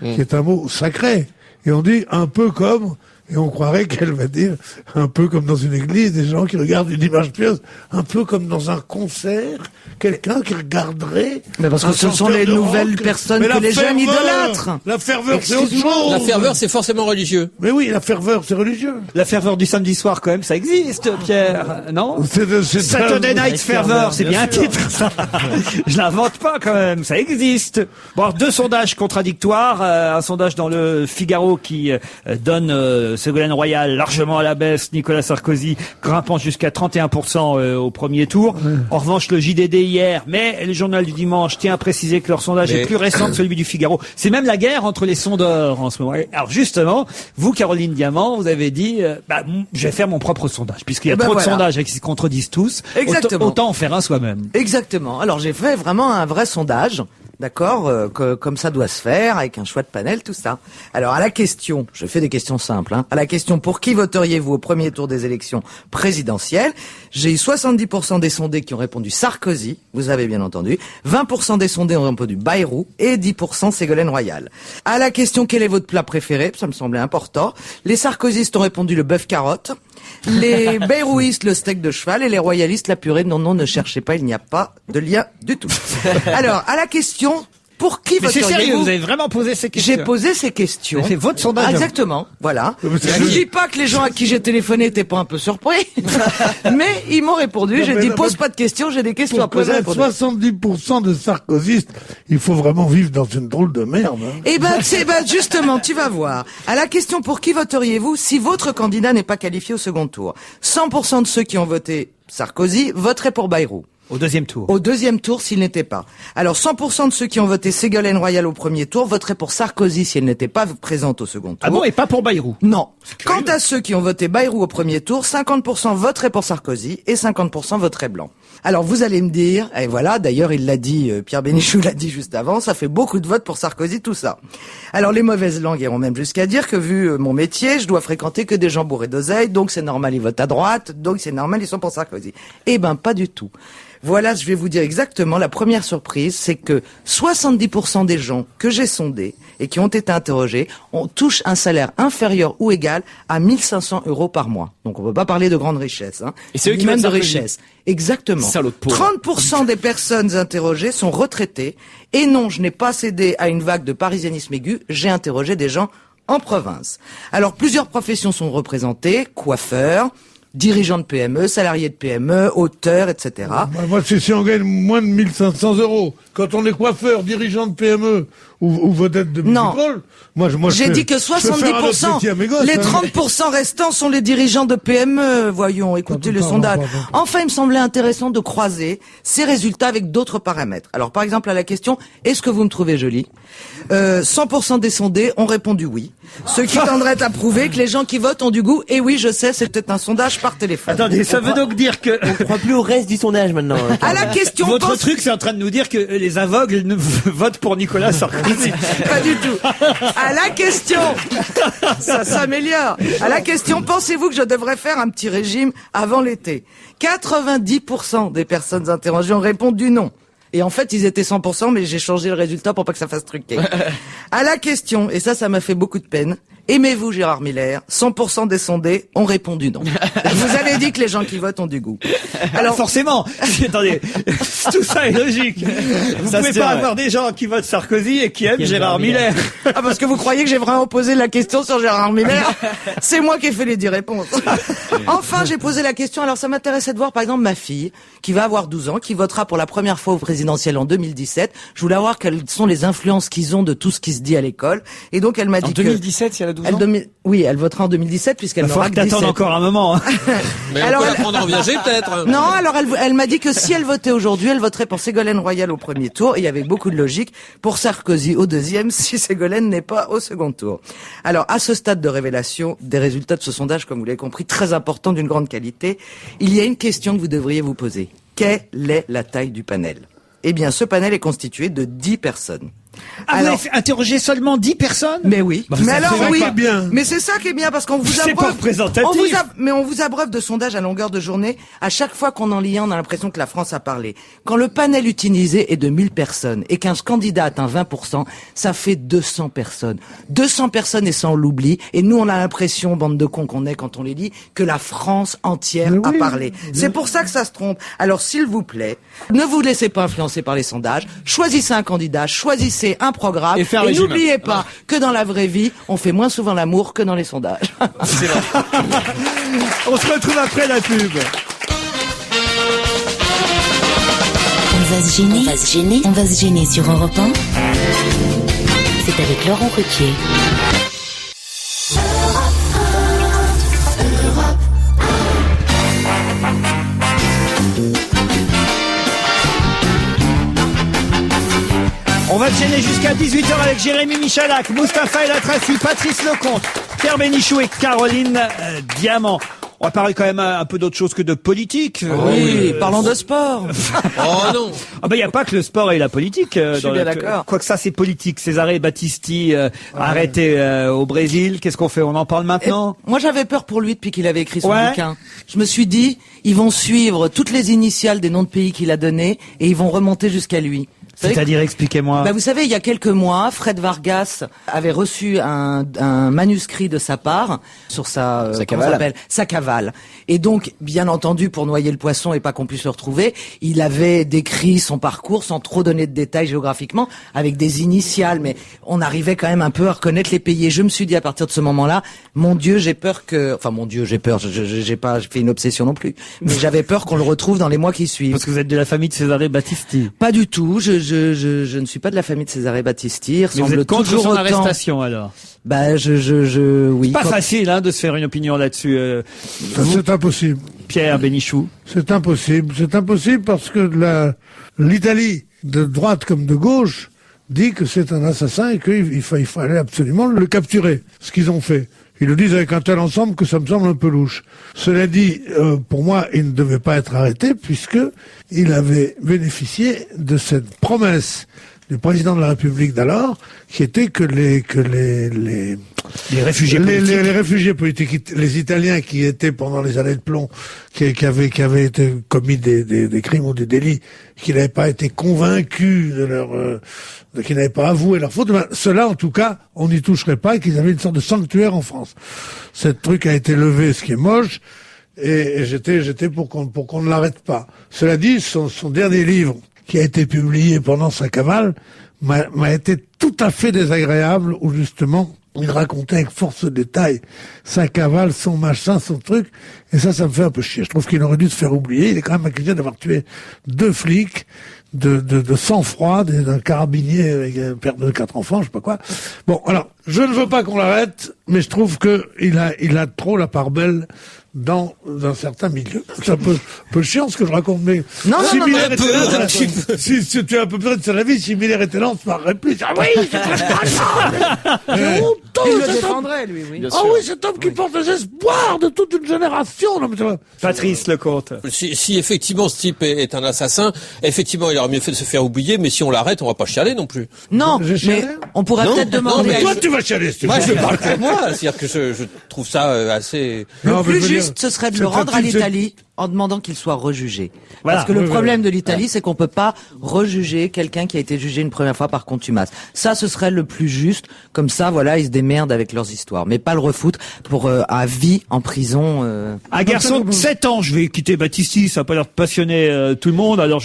qui est un mot sacré. Et on dit un peu comme, et on croirait qu'elle va dire un peu comme dans une église, des gens qui regardent une image pieuse, un peu comme dans un concert, quelqu'un qui regarderait. Mais parce que un ce sont chanteur les de nouvelles rock. personnes Mais que la les jeunes ferveur, idolâtrent. La ferveur, c'est autre Excuse-moi. chose. La ferveur, c'est forcément religieux. Mais oui, la ferveur, c'est religieux. La ferveur du samedi soir, quand même, ça existe, Pierre, non? C'est Saturday Night Fervor, c'est bien un titre, ça. Je l'invente pas, quand même, ça existe. Bon, alors, 2 sondages contradictoires. Un sondage dans le Figaro qui donne Ségolène Royal largement à la baisse, Nicolas Sarkozy grimpant jusqu'à 31% au premier tour. En revanche, le JDD hier, mais le journal du dimanche tient à préciser que leur sondage est plus récent que celui du Figaro. C'est même la guerre entre les sondeurs en ce moment. Alors justement, vous, Caroline Diamant, vous avez dit, je vais faire mon propre sondage, puisqu'il y a trop de sondages qui se contredisent tous. Exactement. Autant en faire un soi-même. Exactement. Alors j'ai fait vraiment un vrai sondage. D'accord, comme ça doit se faire, avec un choix de panel, tout ça. Alors à la question, je fais des questions simples, à la question pour qui voteriez-vous au premier tour des élections présidentielles, j'ai eu 70% des sondés qui ont répondu Sarkozy, vous avez bien entendu, 20% des sondés ont répondu Bayrou et 10% Ségolène Royal. À la question quel est votre plat préféré, ça me semblait important, les sarkozystes ont répondu le bœuf carotte, les bayrouistes le steak de cheval et les royalistes la purée. Non, ne cherchez pas, il n'y a pas de lien du tout. Alors, à la question, pour qui Mais c'est voteriez-vous? sérieux, vous avez vraiment posé ces questions? J'ai posé ces questions. C'est votre sondage. Ah, exactement, voilà. mais c'est Je ne dis pas que les gens à qui j'ai téléphoné n'étaient pas un peu surpris, mais ils m'ont répondu. J'ai dit pose pas de questions, j'ai des questions à Pour poser. connaître 70% de sarkozystes, il faut vraiment vivre dans une drôle de merde. Hein. Eh ben, justement, tu vas voir. À la question pour qui voteriez-vous si votre candidat n'est pas qualifié au second tour? 100% de ceux qui ont voté Sarkozy voteraient pour Bayrou. Au deuxième tour. Au deuxième tour, s'il n'était pas. Alors, 100% de ceux qui ont voté Ségolène Royal au premier tour voteraient pour Sarkozy si elle n'était pas présente au second tour. Ah bon, et pas pour Bayrou? Non. Quant à ceux qui ont voté Bayrou au premier tour, 50% voteraient pour Sarkozy et 50% voteraient blanc. Alors, vous allez me dire, et voilà, d'ailleurs, il l'a dit, Pierre Bénichou l'a dit juste avant, ça fait beaucoup de votes pour Sarkozy, tout ça. Alors, les mauvaises langues iront même jusqu'à dire que, vu mon métier, je dois fréquenter que des gens bourrés d'oseille, donc c'est normal, ils votent à droite, donc c'est normal, ils sont pour Sarkozy. Eh ben, pas du tout. Voilà, je vais vous dire exactement, la première surprise, c'est que 70% des gens que j'ai sondés et qui ont été interrogés touchent un salaire inférieur ou égal à 1500 € par mois. Donc on peut pas parler de grande richesse. Et c'est eux qui même votent de Sarkozy. richesse. Exactement. Salaud de pauvre. 30% des personnes interrogées sont retraitées. Et non, je n'ai pas cédé à une vague de parisianisme aigu, j'ai interrogé des gens en province. Alors plusieurs professions sont représentées, coiffeurs, dirigeants de PME, salariés de PME, auteurs, etc. Moi, si on gagne moins de 1500 €, quand on est coiffeur, dirigeant de PME ou vedette de Non. musical, moi, J'ai dit que 70%, les 30% restants sont les dirigeants de PME. Voyons, écoutez le sondage. Enfin, il me semblait intéressant de croiser ces résultats avec d'autres paramètres. Alors, par exemple, à la question, est-ce que vous me trouvez jolie? 100% des sondés ont répondu oui. Ce qui tendrait à prouver que les gens qui votent ont du goût. Et oui, je sais, c'était un sondage par téléphone. Attendez, ça veut donc dire que... On croit plus au reste du sondage maintenant. À la question, Votre truc, c'est en train de nous dire que les aveugles ne votent pour Nicolas Sarkozy. Pas du tout. À la question, ça s'améliore. À la question, pensez-vous que je devrais faire un petit régime avant l'été? 90% des personnes interrogées ont répondu non. Et en fait, ils étaient 100%, mais j'ai changé le résultat pour pas que ça fasse truquer. À la question, et ça m'a fait beaucoup de peine, aimez-vous Gérard Miller? 100% des sondés ont répondu non. Vous avez dit que les gens qui votent ont du goût. Alors forcément, attendez, tout ça est logique. Vous Ça, pouvez c'est pas vrai. avoir des gens qui votent Sarkozy et qui aiment Gérard Miller. Ah, parce que vous croyez que j'ai vraiment posé la question sur Gérard Miller? C'est moi qui ai fait les 10 réponses. Enfin, j'ai posé la question, alors ça m'intéressait de voir par exemple ma fille, qui va avoir 12 ans, qui votera pour la première fois au présidentiel en 2017. Je voulais voir quelles sont les influences qu'ils ont de tout ce qui se dit à l'école. Et donc elle m'a dit En 2017, si elle a 12 ans. Oui, elle votera en 2017 puisqu'elle Il n'aura faudra que que t'attendes 17. encore un moment. Hein. Mais Alors, on peut elle- la prendre en viager peut-être. Non, alors elle m'a dit que si elle votait aujourd'hui, elle voterait pour Ségolène Royal au premier tour, et avec beaucoup de logique, pour Sarkozy au deuxième, si Ségolène n'est pas au second tour. Alors, à ce stade de révélation des résultats de ce sondage, comme vous l'avez compris, très important, d'une grande qualité, il y a une question que vous devriez vous poser. Quelle est la taille du panel? Eh bien, ce panel est constitué de 10 personnes. Ah, vous avez interrogé seulement 10 personnes? Mais oui. Bah, mais ça, alors c'est vrai oui. pas bien. Mais c'est ça qui est bien parce qu'on vous C'est pas représentatif. mais on vous abreuve de sondages à longueur de journée. À chaque fois qu'on en lit un, on a l'impression que la France a parlé. Quand le panel utilisé est de 1000 personnes et qu'un candidat atteint 20%, ça fait 200 personnes. 200 personnes et ça on l'oublie. Et nous, on a l'impression, bande de cons qu'on est quand on les lit, que la France entière a parlé. C'est pour ça que ça se trompe. Alors, s'il vous plaît, ne vous laissez pas influencer par les sondages. Choisissez un candidat, choisissez un programme. Et faire Et régime. n'oubliez pas que dans la vraie vie, on fait moins souvent l'amour que dans les sondages. On se retrouve après la pub. On va se gêner. On va se gêner. On va se gêner sur Europe 1. C'est avec Laurent Ruquier. On va se gêner jusqu'à 18h avec Jérémy Michalak, Mustapha El Atrassi, Patrice Lecomte, Pierre Bénichou et Caroline Diamant. On va parler quand même un peu d'autre chose que de politique. Oui, parlons de sport. Oh non. Ah ben il y a pas que le sport et la politique. Je suis bien d'accord. Quoique ça c'est politique. Cesare Battisti arrêté au Brésil. Qu'est-ce qu'on fait? On en parle maintenant? Moi, j'avais peur pour lui depuis qu'il avait écrit son Ouais. bouquin. Je me suis dit, ils vont suivre toutes les initiales des noms de pays qu'il a donnés et ils vont remonter jusqu'à lui. Vous savez C'est-à-dire, expliquez-moi. Bah, vous savez, il y a quelques mois, Fred Vargas avait reçu un manuscrit de sa part sur sa comment ça s'appelle, sa cavale. Et donc, bien entendu, pour noyer le poisson et pas qu'on puisse le retrouver, il avait décrit son parcours sans trop donner de détails géographiquement, avec des initiales, mais on arrivait quand même un peu à reconnaître les pays. Et je me suis dit à partir de ce moment-là, mon Dieu, j'ai peur, j'ai pas fait une obsession non plus, mais j'avais peur qu'on le retrouve dans les mois qui suivent. Parce que vous êtes de la famille de Cesare Battisti. Pas du tout. Je ne suis pas de la famille de Cesare Battisti. Mais vous êtes contre son arrestation alors? Bah, oui. C'est pas facile, hein, de se faire une opinion là-dessus. C'est impossible. Pierre Bénichou. C'est impossible. C'est impossible parce que l'Italie, de droite comme de gauche, dit que c'est un assassin et qu'il fallait absolument le capturer. Ce qu'ils ont fait. Ils le disent avec un tel ensemble que ça me semble un peu louche. Cela dit, pour moi, il ne devait pas être arrêté puisque il avait bénéficié de cette promesse du président de la République d'alors, qui était que les réfugiés politiques. Les réfugiés politiques, les Italiens qui étaient pendant les années de plomb, qui avaient été commis des crimes ou des délits, qui n'avaient pas été convaincus qui n'avaient pas avoué leur faute, ceux-là, en tout cas, on n'y toucherait pas et qu'ils avaient une sorte de sanctuaire en France. Cette truc a été levé, ce qui est moche, et j'étais pour qu'on ne l'arrête pas. Cela dit, son dernier livre, qui a été publié pendant sa cavale, m'a été tout à fait désagréable, où justement, il racontait avec force de détail sa cavale, son machin, son truc, et ça me fait un peu chier. Je trouve qu'il aurait dû se faire oublier. Il est quand même accusé d'avoir tué 2 flics, de sang-froid, d'un carabinier avec un père de 4 enfants, je sais pas quoi. Bon, alors, je ne veux pas qu'on l'arrête, mais je trouve que il a trop la part belle dans un certain milieu. C'est un peu chiant ce que je raconte, mais si Miller était là, si tu as un peu besoin de sa vie, si Miller était là, on se marrerait plus. Ah oui, c'est très honteux, il le défendrait, lui, oui. Ah oui, cet homme qui porte les espoirs de toute une génération. Non, mais Patrice Lecomte. Si effectivement ce type est un assassin, effectivement il aurait mieux fait de se faire oublier, mais si on l'arrête, on va pas chialer non plus. Non, mais on pourrait peut-être demander. Mais toi, tu vas chialer, si tu veux. Moi, je parle pour moi, c'est-à-dire que je trouve ça assez... Le plus juste, ce serait de le rendre à l'Italie en demandant qu'il soit rejugé. Voilà. Parce que le problème de l'Italie, c'est qu'on peut pas rejuger quelqu'un qui a été jugé une première fois par contumace. Ça, ce serait le plus juste. Comme ça, voilà, ils se démerdent avec leurs histoires. Mais pas le refoutre pour à vie en prison. Un garçon de 7 ans, je vais quitter Battisti, ça a pas l'air de passionner tout le monde. Alors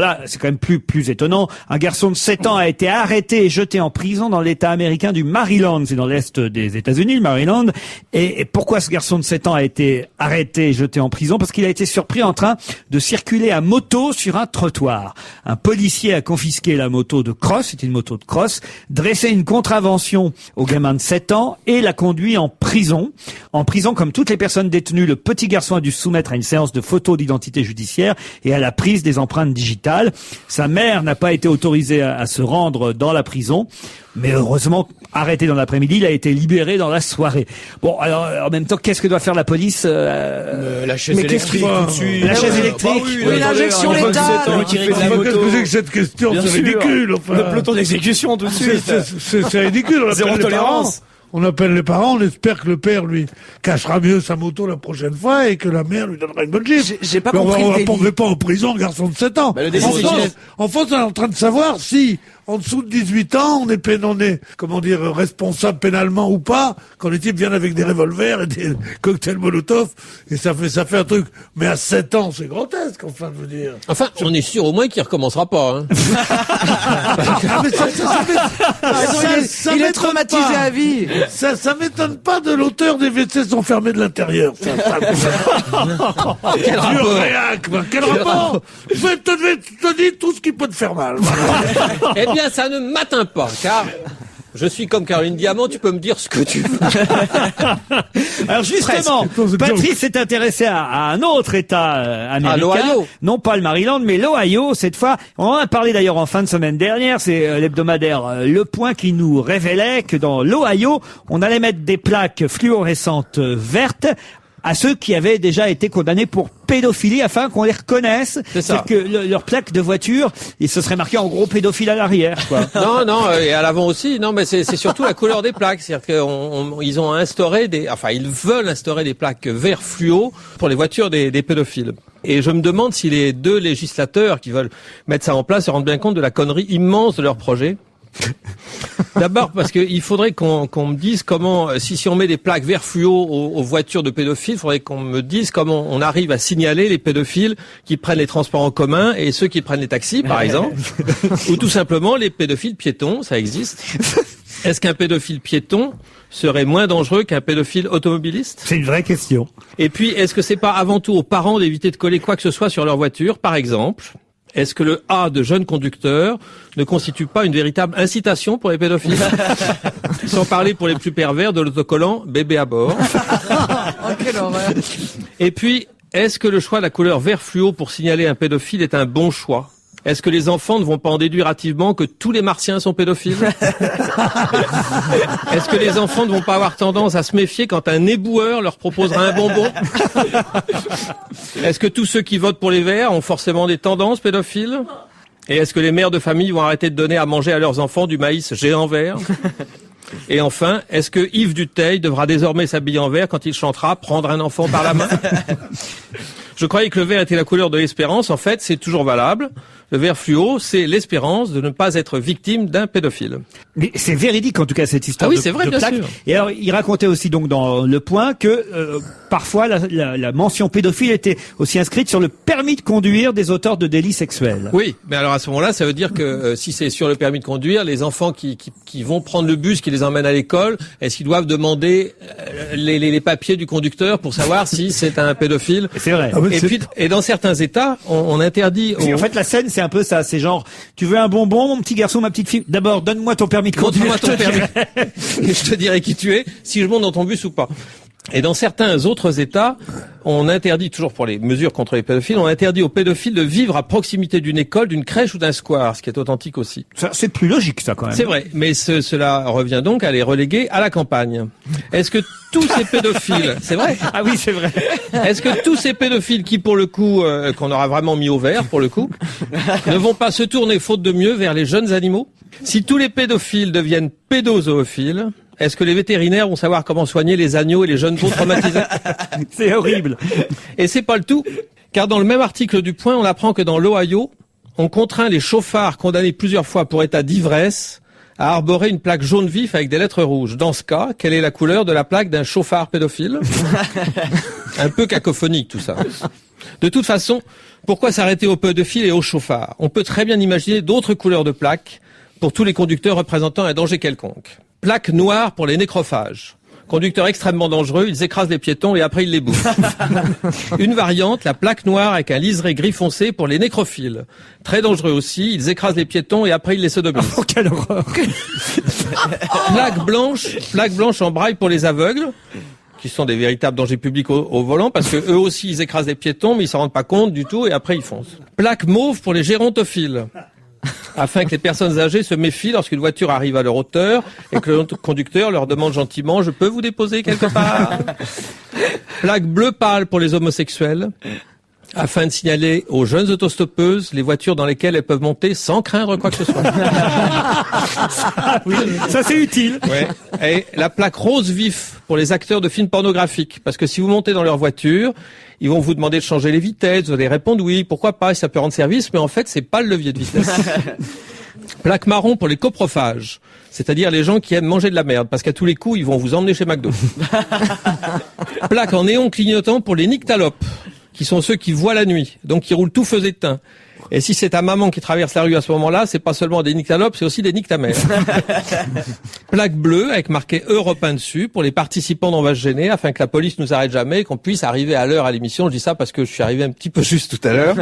là, c'est quand même plus étonnant. Un garçon de 7 ans a été arrêté et jeté en prison dans l'État américain du Maryland. C'est dans l'Est des États-Unis, le Maryland. Et pourquoi ce garçon de 7 ans a été arrêté et jeté en prison? Parce qu'il a été surpris en train de circuler à moto sur un trottoir. Un policier a confisqué la moto de cross, c'était une moto de cross, dressé une contravention au gamin de 7 ans et l'a conduit en prison. En prison, comme toutes les personnes détenues, le petit garçon a dû se soumettre à une séance de photos d'identité judiciaire et à la prise des empreintes digitales. Sa mère n'a pas été autorisée à se rendre dans la prison. Mais heureusement, arrêté dans l'après-midi, il a été libéré dans la soirée. Bon, alors, en même temps, qu'est-ce que doit faire la police La chaise électrique, tout de suite. La chaise électrique. Oui, l'injection létale. Qu'est-ce que c'est que cette question? C'est ridicule, enfin. Le peloton d'exécution, tout de suite. C'est ridicule. Zéro tolérance. On appelle les parents, on espère que le père lui cachera mieux sa moto la prochaine fois et que la mère lui donnera une bonne gifle. J'ai pas Mais compris on le va délit. pas en prison un garçon de 7 ans. Bah, le délit, En France, on est en train de savoir si, en dessous de 18 ans, on est, comment dire, responsable pénalement ou pas, quand les types viennent avec des revolvers et des cocktails Molotov, et ça fait un truc. Mais à 7 ans, c'est grotesque, enfin, je veux dire. Enfin, on est sûr au moins qu'il recommencera pas. Hein. Ah, mais Il est traumatisé à vie. Ça m'étonne pas de l'auteur des WC sont fermés de l'intérieur. Quel rapport Quel rapport? Je te dis tout ce qui peut te faire mal. Voilà. Eh bien, ça ne m'atteint pas, car je suis comme Caroline Diamant, tu peux me dire ce que tu veux. Alors justement, Patrice s'est intéressé à un autre État américain. l'Ohio. Non pas le Maryland, mais l'Ohio cette fois. On en a parlé d'ailleurs en fin de semaine dernière. C'est l'hebdomadaire Le Point qui nous révélait que dans l'Ohio, on allait mettre des plaques fluorescentes vertes à ceux qui avaient déjà été condamnés pour pédophilie afin qu'on les reconnaisse. C'est ça. C'est-à-dire que leur plaque de voiture, il se serait marqué en gros pédophile à l'arrière, quoi. Non, et à l'avant aussi. Non, mais c'est surtout la couleur des plaques. C'est-à-dire qu'ils ont instauré ils veulent instaurer des plaques vert fluo pour les voitures des pédophiles. Et je me demande si les deux législateurs qui veulent mettre ça en place se rendent bien compte de la connerie immense de leur projet. D'abord parce qu'il faudrait qu'on me dise comment, si on met des plaques vert fluo aux voitures de pédophiles, il faudrait qu'on me dise comment on arrive à signaler les pédophiles qui prennent les transports en commun et ceux qui prennent les taxis, par exemple, ou tout simplement les pédophiles piétons, ça existe. Est-ce qu'un pédophile piéton serait moins dangereux qu'un pédophile automobiliste? C'est une vraie question. Et puis, est-ce que c'est pas avant tout aux parents d'éviter de coller quoi que ce soit sur leur voiture, par exemple? Est-ce que le A de jeune conducteur ne constitue pas une véritable incitation pour les pédophiles? Sans parler pour les plus pervers de l'autocollant bébé à bord. Oh, quelle horreur. Et puis, est-ce que le choix de la couleur vert fluo pour signaler un pédophile est un bon choix? Est-ce que les enfants ne vont pas en déduire hâtivement que tous les martiens sont pédophiles? Est-ce que les enfants ne vont pas avoir tendance à se méfier quand un éboueur leur proposera un bonbon? Est-ce que tous ceux qui votent pour les Verts ont forcément des tendances pédophiles? Et est-ce que les mères de famille vont arrêter de donner à manger à leurs enfants du maïs géant vert? Et enfin, est-ce que Yves Duteil devra désormais s'habiller en vert quand il chantera « Prendre un enfant par la main » Je croyais que le vert était la couleur de l'espérance. En fait, c'est toujours valable. Le vert fluo, c'est l'espérance de ne pas être victime d'un pédophile. Mais c'est véridique en tout cas cette histoire. Ah oui, de, c'est vrai, de bien plaque. sûr. Et alors, il racontait aussi donc dans Le Point que parfois la mention pédophile était aussi inscrite sur le permis de conduire des auteurs de délits sexuels. Oui, mais alors à ce moment-là, ça veut dire que si c'est sur le permis de conduire, les enfants qui vont prendre le bus qui les emmène à l'école, est-ce qu'ils doivent demander les papiers du conducteur pour savoir si c'est un pédophile? C'est vrai. Et dans certains États, on interdit. En fait, la scène, c'est un peu ça. C'est genre, tu veux un bonbon, mon petit garçon, ma petite fille? D'abord, donne-moi ton permis de conduire. Montre-moi ton permis. Et je te dirai qui tu es, si je monte dans ton bus ou pas. Et dans certains autres États, on interdit, toujours pour les mesures contre les pédophiles, on interdit aux pédophiles de vivre à proximité d'une école, d'une crèche ou d'un square, ce qui est authentique aussi. Ça, c'est plus logique, ça, quand même. C'est vrai, mais cela revient donc à les reléguer à la campagne. Est-ce que tous ces pédophiles, c'est vrai? Ah oui, c'est vrai. Est-ce que tous ces pédophiles qui, pour le coup, qu'on aura vraiment mis au vert, pour le coup, ne vont pas se tourner, faute de mieux, vers les jeunes animaux? Si tous les pédophiles deviennent pédozoophiles, est-ce que les vétérinaires vont savoir comment soigner les agneaux et les jeunes veaux traumatisés? C'est horrible. Et c'est pas le tout, car dans le même article du Point, on apprend que dans l'Ohio, on contraint les chauffards condamnés plusieurs fois pour état d'ivresse à arborer une plaque jaune vif avec des lettres rouges. Dans ce cas, quelle est la couleur de la plaque d'un chauffard pédophile? Un peu cacophonique tout ça. De toute façon, pourquoi s'arrêter aux pédophiles et aux chauffards? On peut très bien imaginer d'autres couleurs de plaques pour tous les conducteurs représentant un danger quelconque. Plaque noire pour les nécrophages. Conducteurs extrêmement dangereux, ils écrasent les piétons et après ils les bouffent. Une variante, la plaque noire avec un liseré gris foncé pour les nécrophiles. Très dangereux aussi, ils écrasent les piétons et après ils les sodomisent. Oh, quelle horreur. Plaque blanche en braille pour les aveugles, qui sont des véritables dangers publics au volant, parce que eux aussi ils écrasent les piétons, mais ils s'en rendent pas compte du tout et après ils foncent. Plaque mauve pour les gérontophiles, afin que les personnes âgées se méfient lorsqu'une voiture arrive à leur hauteur et que le conducteur leur demande gentiment « Je peux vous déposer quelque part ?» Plaque bleu pâle pour les homosexuels, afin de signaler aux jeunes autostoppeuses les voitures dans lesquelles elles peuvent monter sans craindre quoi que ce soit. Oui, ça c'est utile. Ouais. Et la plaque rose vif pour les acteurs de films pornographiques, parce que si vous montez dans leur voiture, ils vont vous demander de changer les vitesses, vous allez répondre oui, pourquoi pas, ça peut rendre service, mais en fait c'est pas le levier de vitesse. Plaque marron pour les coprophages, c'est-à-dire les gens qui aiment manger de la merde, parce qu'à tous les coups ils vont vous emmener chez McDo. Plaque en néon clignotant pour les nyctalopes, qui sont ceux qui voient la nuit, donc qui roulent tout feu éteint. Et si c'est ta maman qui traverse la rue à ce moment-là, c'est pas seulement des nyctalopes, c'est aussi des nyctamères. Plaque bleue avec marqué Europe 1 dessus pour les participants d'On va se gêner, afin que la police nous arrête jamais et qu'on puisse arriver à l'heure à l'émission. Je dis ça parce que je suis arrivé un petit peu juste tout à l'heure.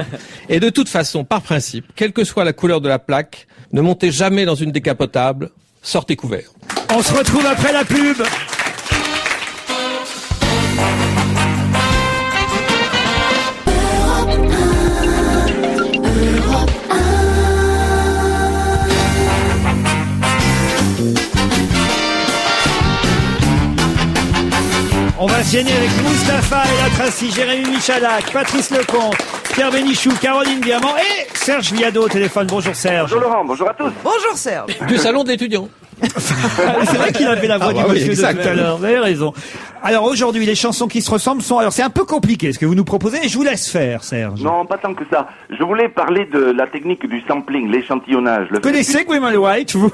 Et de toute façon, par principe, quelle que soit la couleur de la plaque, ne montez jamais dans une décapotable, sortez couvert. On se retrouve après la pub. On va se Gêné avec Mustapha El Atrassi, Jérémy Michalak, Patrice Lecomte, Pierre Bénichou, Caroline Diamant et Serge Viado au téléphone. Bonjour Serge. Bonjour Laurent, bonjour à tous. Bonjour Serge. Du salon d'étudiants. C'est vrai qu'il avait la voix du monsieur de tout à l'heure, vous avez raison. Alors aujourd'hui, les chansons qui se ressemblent sont... Alors c'est un peu compliqué ce que vous nous proposez, et je vous laisse faire, Serge. Non, pas tant que ça. Je voulais parler de la technique du sampling, l'échantillonnage. Vous connaissez Grimald White, vous?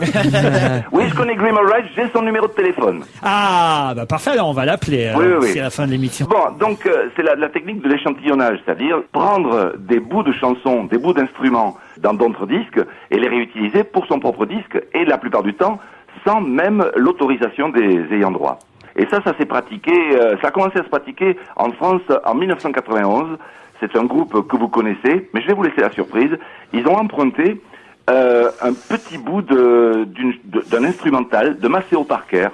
Oui, je connais Grimald White, j'ai son numéro de téléphone. Ah, bah parfait, alors on va l'appeler. Oui. C'est à la fin de l'émission. Bon, donc c'est la technique de l'échantillonnage, c'est-à-dire prendre des bouts de chansons, des bouts d'instruments dans d'autres disques et les réutiliser pour son propre disque, et la plupart du temps sans même l'autorisation des ayants droit. Et ça s'est pratiqué, ça a commencé à se pratiquer en France en 1991. C'est un groupe que vous connaissez, mais je vais vous laisser la surprise. Ils ont emprunté un petit bout d'un instrumental de Maceo Parker,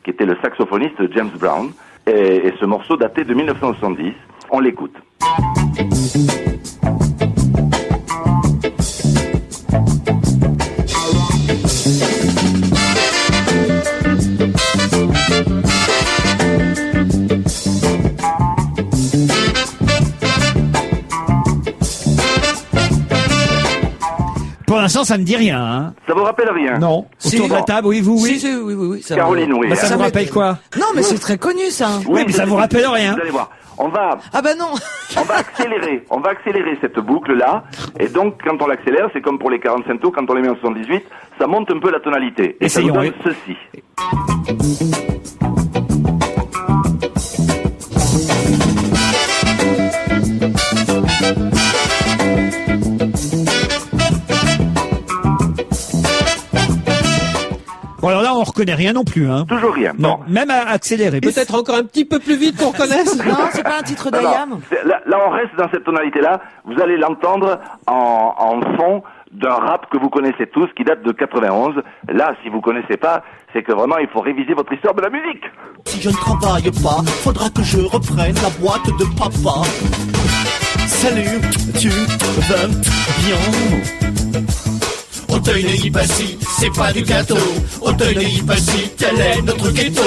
qui était le saxophoniste James Brown, et ce morceau datait de 1970. On l'écoute. Pour l'instant, ça me dit rien. Hein. Ça vous rappelle rien? Non. Autour de la table, oui, vous, oui. Si, oui. Ça Caroline, oui. Bah, ça vous rappelle quoi? Non, mais c'est très connu, ça. Oui, mais ça vous rappelle rien. Vous allez voir. On va Ah bah non. On va accélérer cette boucle-là, et donc quand on l'accélère, c'est comme pour les 45 tours, quand on les met en 78, ça monte un peu la tonalité. Et essayons, ça nous donne ceci. Bon, alors là, on reconnaît rien non plus, hein. Toujours rien. Non, même à accélérer. Peut-être encore un petit peu plus vite qu'on reconnaisse. Non, c'est pas un titre Non, d'Ayam. là, on reste dans cette tonalité-là. Vous allez l'entendre en fond d'un rap que vous connaissez tous, qui date de 91. Là, si vous connaissez pas, c'est que vraiment, il faut réviser votre histoire de la musique. Si je ne travaille pas, faudra que je reprenne la boîte de papa. Salut, tu vas bien? Auteuil-Neuilly-Passy, c'est pas du gâteau. Auteuil-Neuilly-Passy, tel est notre ghetto.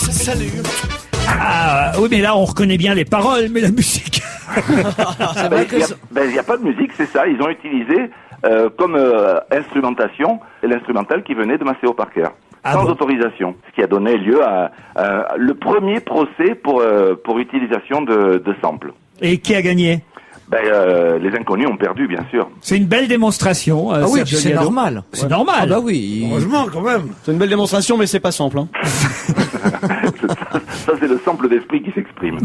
Salut. Ah, oui, mais là, on reconnaît bien les paroles, mais la musique. Il n'y a pas de musique, c'est ça. Ils ont utilisé comme instrumentation l'instrumental qui venait de Maceo Parker. Sans autorisation. Ce qui a donné lieu à le premier procès pour utilisation de samples. Et qui a gagné? Les inconnus ont perdu, bien sûr. C'est une belle démonstration. Ah oui, c'est normal. C'est normal. Ah bah oui. Heureusement, quand même. C'est une belle démonstration, mais c'est pas simple. Hein. Ça, c'est le sample d'esprit qui s'exprime.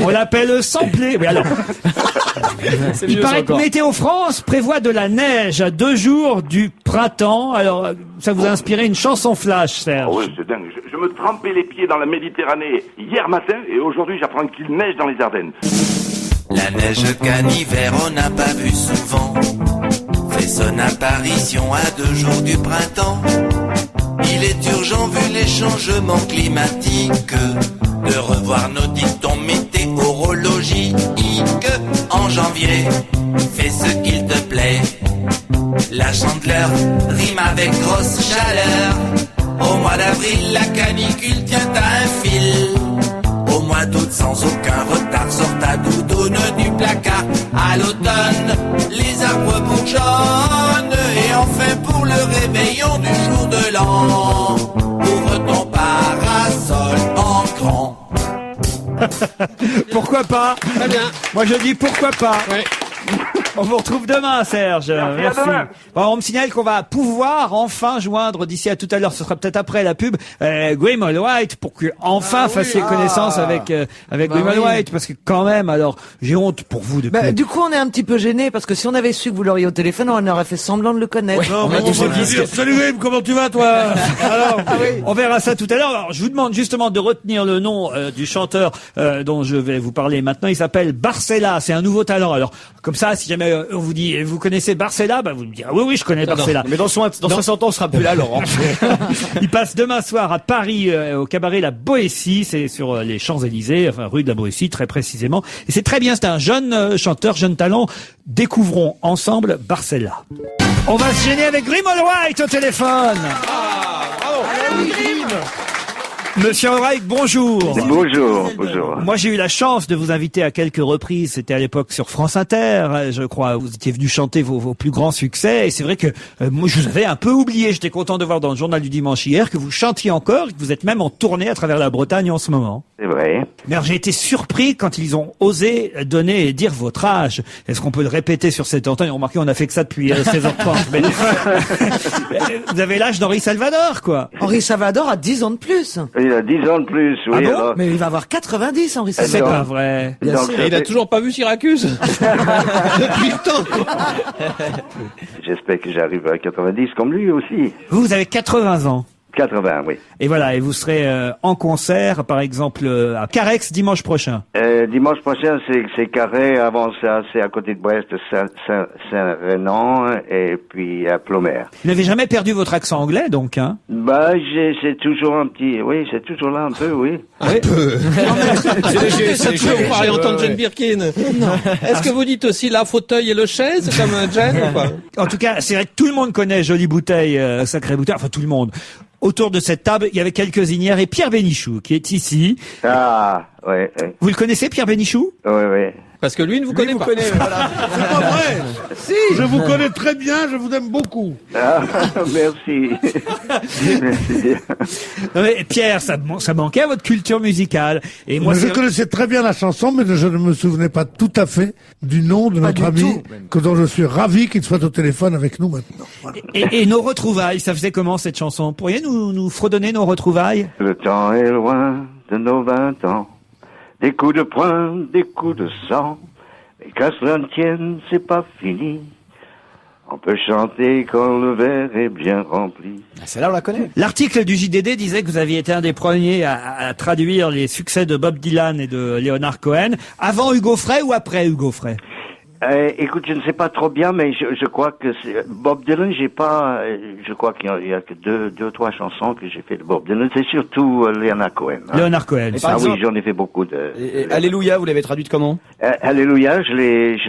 On l'appelle samplé. Oui, alors. Il paraît que Météo France prévoit de la neige à 2 jours du printemps. Alors, ça vous a inspiré une chanson flash, Serge? Oh oui, c'est dingue. Je me trempais les pieds dans la Méditerranée hier matin, et aujourd'hui, j'apprends qu'il neige dans les Ardennes. La neige qu'un hiver on n'a pas vu souvent fait son apparition à 2 jours du printemps. Il est urgent vu les changements climatiques de revoir nos dictons météorologiques. En janvier, fais ce qu'il te plaît. La chandeleur rime avec grosse chaleur. Au mois d'avril, la canicule tient à un fil. Au mois d'août, sans aucun retard, sort ta doudoune du placard. À l'automne, les arbres bourgeonnent. Et enfin, pour le réveillon du jour de l'an, ouvre ton parasol en grand. Pourquoi pas? Très bien. Moi, je dis pourquoi pas. Ouais. On vous retrouve demain, Serge. Merci. À demain. Bon, on me signale qu'on va pouvoir enfin joindre d'ici à tout à l'heure. Ce sera peut-être après la pub. Grimald White pour que enfin fassiez connaissance avec Grimald White, parce que quand même, alors j'ai honte pour vous de. Du coup, on est un petit peu gêné parce que si on avait su que vous l'auriez au téléphone, on aurait fait semblant de le connaître. Ouais. Non, mais on va dire, salut Grim, comment tu vas, toi? Alors, on verra ça tout à l'heure. Alors, je vous demande justement de retenir le nom du chanteur dont je vais vous parler maintenant. Il s'appelle Barcella. C'est un nouveau talent. Alors, comme ça, si jamais on vous dit, vous connaissez Barcella, vous me direz, oui, je connais Barcella. Mais dans 60 ans, on sera plus là, Laurent. Il passe demain soir à Paris, au cabaret La Boétie. C'est sur les Champs-Élysées, enfin, rue de la Boétie, très précisément. Et c'est très bien. C'est un jeune chanteur, jeune talent. Découvrons ensemble Barcella. On va se gêner avec Grim Allwright au téléphone. Monsieur Allwright, bonjour. Bonjour, bonjour. Moi, j'ai eu la chance de vous inviter à quelques reprises. C'était à l'époque sur France Inter, je crois. Vous étiez venu chanter vos plus grands succès. Et c'est vrai que moi, je vous avais un peu oublié. J'étais content de voir dans le journal du dimanche hier que vous chantiez encore, que vous êtes même en tournée à travers la Bretagne en ce moment. C'est vrai. Mais alors, j'ai été surpris quand ils ont osé donner et dire votre âge. Est-ce qu'on peut le répéter sur cette antenne? Remarquez, on a fait que ça depuis 16h30. Mais vous avez l'âge d'Henri Salvador, quoi. Henri Salvador a 10 ans de plus. Il a 10 ans de plus, oui. Ah bon alors. Mais il va avoir 90, Henri C'est Salvador. pas vrai. Bien Donc, sûr. Et il a toujours pas vu Syracuse depuis le temps. J'espère que j'arrive à 90 comme lui aussi. Vous avez 80 ans. 80, oui. Et voilà, et vous serez en concert, par exemple, à Carex dimanche prochain. Dimanche prochain, c'est Carré. Avant ça, c'est à côté de Brest, Saint-Renan, et puis à Plomer. Vous n'avez jamais perdu votre accent anglais, donc, hein? Bah, c'est toujours un petit, oui, c'est toujours là un peu, oui. Oui. C'est toujours pareil entendre Jane Birkin. Est-ce que vous dites aussi la fauteuil et le chaise comme Jane ou pas? En tout cas, c'est vrai que tout le monde connaît Jolie Bouteille, Sacrée Bouteille, enfin tout le monde. Autour de cette table, il y avait quelques ignaires et Pierre Bénichou, qui est ici. Ah, ouais, ouais. Vous le connaissez, Pierre Bénichou? Oui, oui. Parce que lui ne vous connaît pas. Voilà. C'est pas vrai. Si. Je vous connais très bien, je vous aime beaucoup. Ah, merci. Merci. Non, mais Pierre, ça manquait à votre culture musicale. Et moi, Je connaissais très bien la chanson, mais je ne me souvenais pas tout à fait du nom de notre ami, dont je suis ravi qu'il soit au téléphone avec nous maintenant. Voilà. Et nos retrouvailles, ça faisait comment cette chanson? Pourriez nous fredonner nos retrouvailles? Le temps est loin de nos 20 ans. Des coups de poing, des coups de sang. Mais qu'à cela ne tienne, c'est pas fini. On peut chanter quand le verre est bien rempli. Celle-là, on la connaît. L'article du JDD disait que vous aviez été un des premiers à traduire les succès de Bob Dylan et de Leonard Cohen. Avant Hugo Frey ou après Hugo Frey? Écoute, je ne sais pas trop bien, mais je crois que Bob Dylan, je crois qu'il y a que deux, trois chansons que j'ai fait de Bob Dylan. C'est surtout Leonard Cohen. Hein. Leonard Cohen. Ah oui, j'en ai fait beaucoup de. Alléluia, vous l'avez traduite comment? Alléluia, je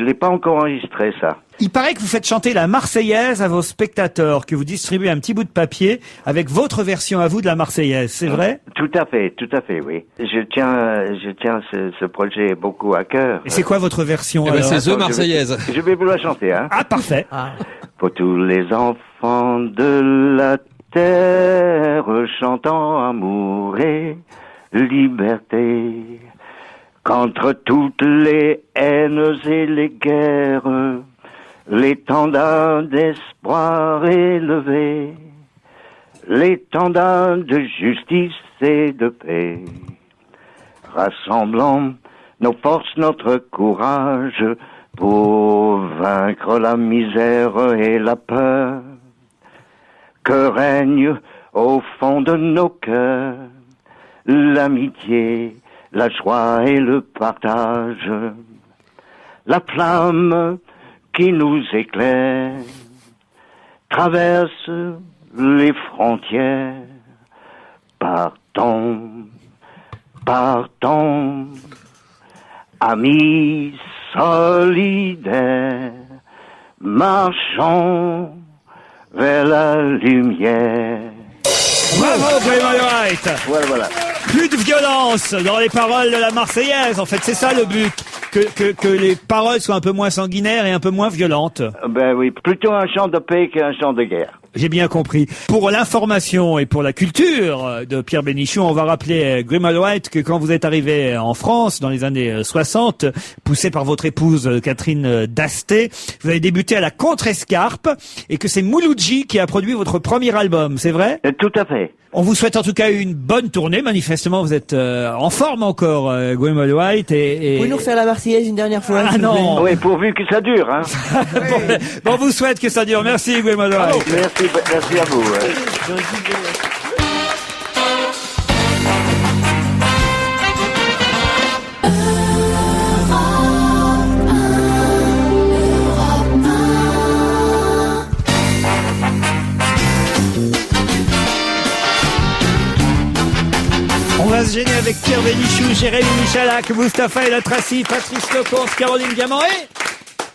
l'ai pas encore enregistré, ça. Il paraît que vous faites chanter la Marseillaise à vos spectateurs, que vous distribuez un petit bout de papier avec votre version à vous de la Marseillaise, c'est vrai? Tout à fait, oui. Je tiens ce projet beaucoup à cœur. Et c'est quoi votre version? Eh ben, c'est The Marseillaise. Je vais vous la chanter, hein. Ah, parfait. Pour tous les enfants de la terre, chantant amour et liberté, contre toutes les haines et les guerres, l'étendard d'espoir élevé, l'étendard de justice et de paix, rassemblant nos forces, notre courage, pour vaincre la misère et la peur, que règne au fond de nos cœurs l'amitié, la joie et le partage, la flamme qui nous éclaire, traverse les frontières. Partons, partons, amis solidaires, marchons vers la lumière. Bravo, Grim Allwright. Voilà. Plus de violence dans les paroles de la Marseillaise. En fait, c'est ça le but. Que les paroles soient un peu moins sanguinaires et un peu moins violentes. Ben oui, plutôt un chant de paix qu'un chant de guerre. J'ai bien compris. Pour l'information et pour la culture de Pierre Bénichou, on va rappeler Grim Allwright que quand vous êtes arrivé en France dans les années 60, poussé par votre épouse Catherine Dasté, vous avez débuté à la Contrescarpe et que c'est Mouloudji qui a produit votre premier album, c'est vrai? Tout à fait. On vous souhaite en tout cas une bonne tournée. Manifestement, vous êtes en forme encore, Grim Allwright. Vous pouvez nous refaire la Marseillaise une dernière fois? Ah non. Oui, pourvu que ça dure, hein. Bon, on vous souhaite que ça dure. Merci, Grim Allwright. Merci à vous. On va se gêner avec Pierre Bénichou, Jérémy Michalak, Mustapha El Atrassi, Patrice Lecomte, Caroline Diamant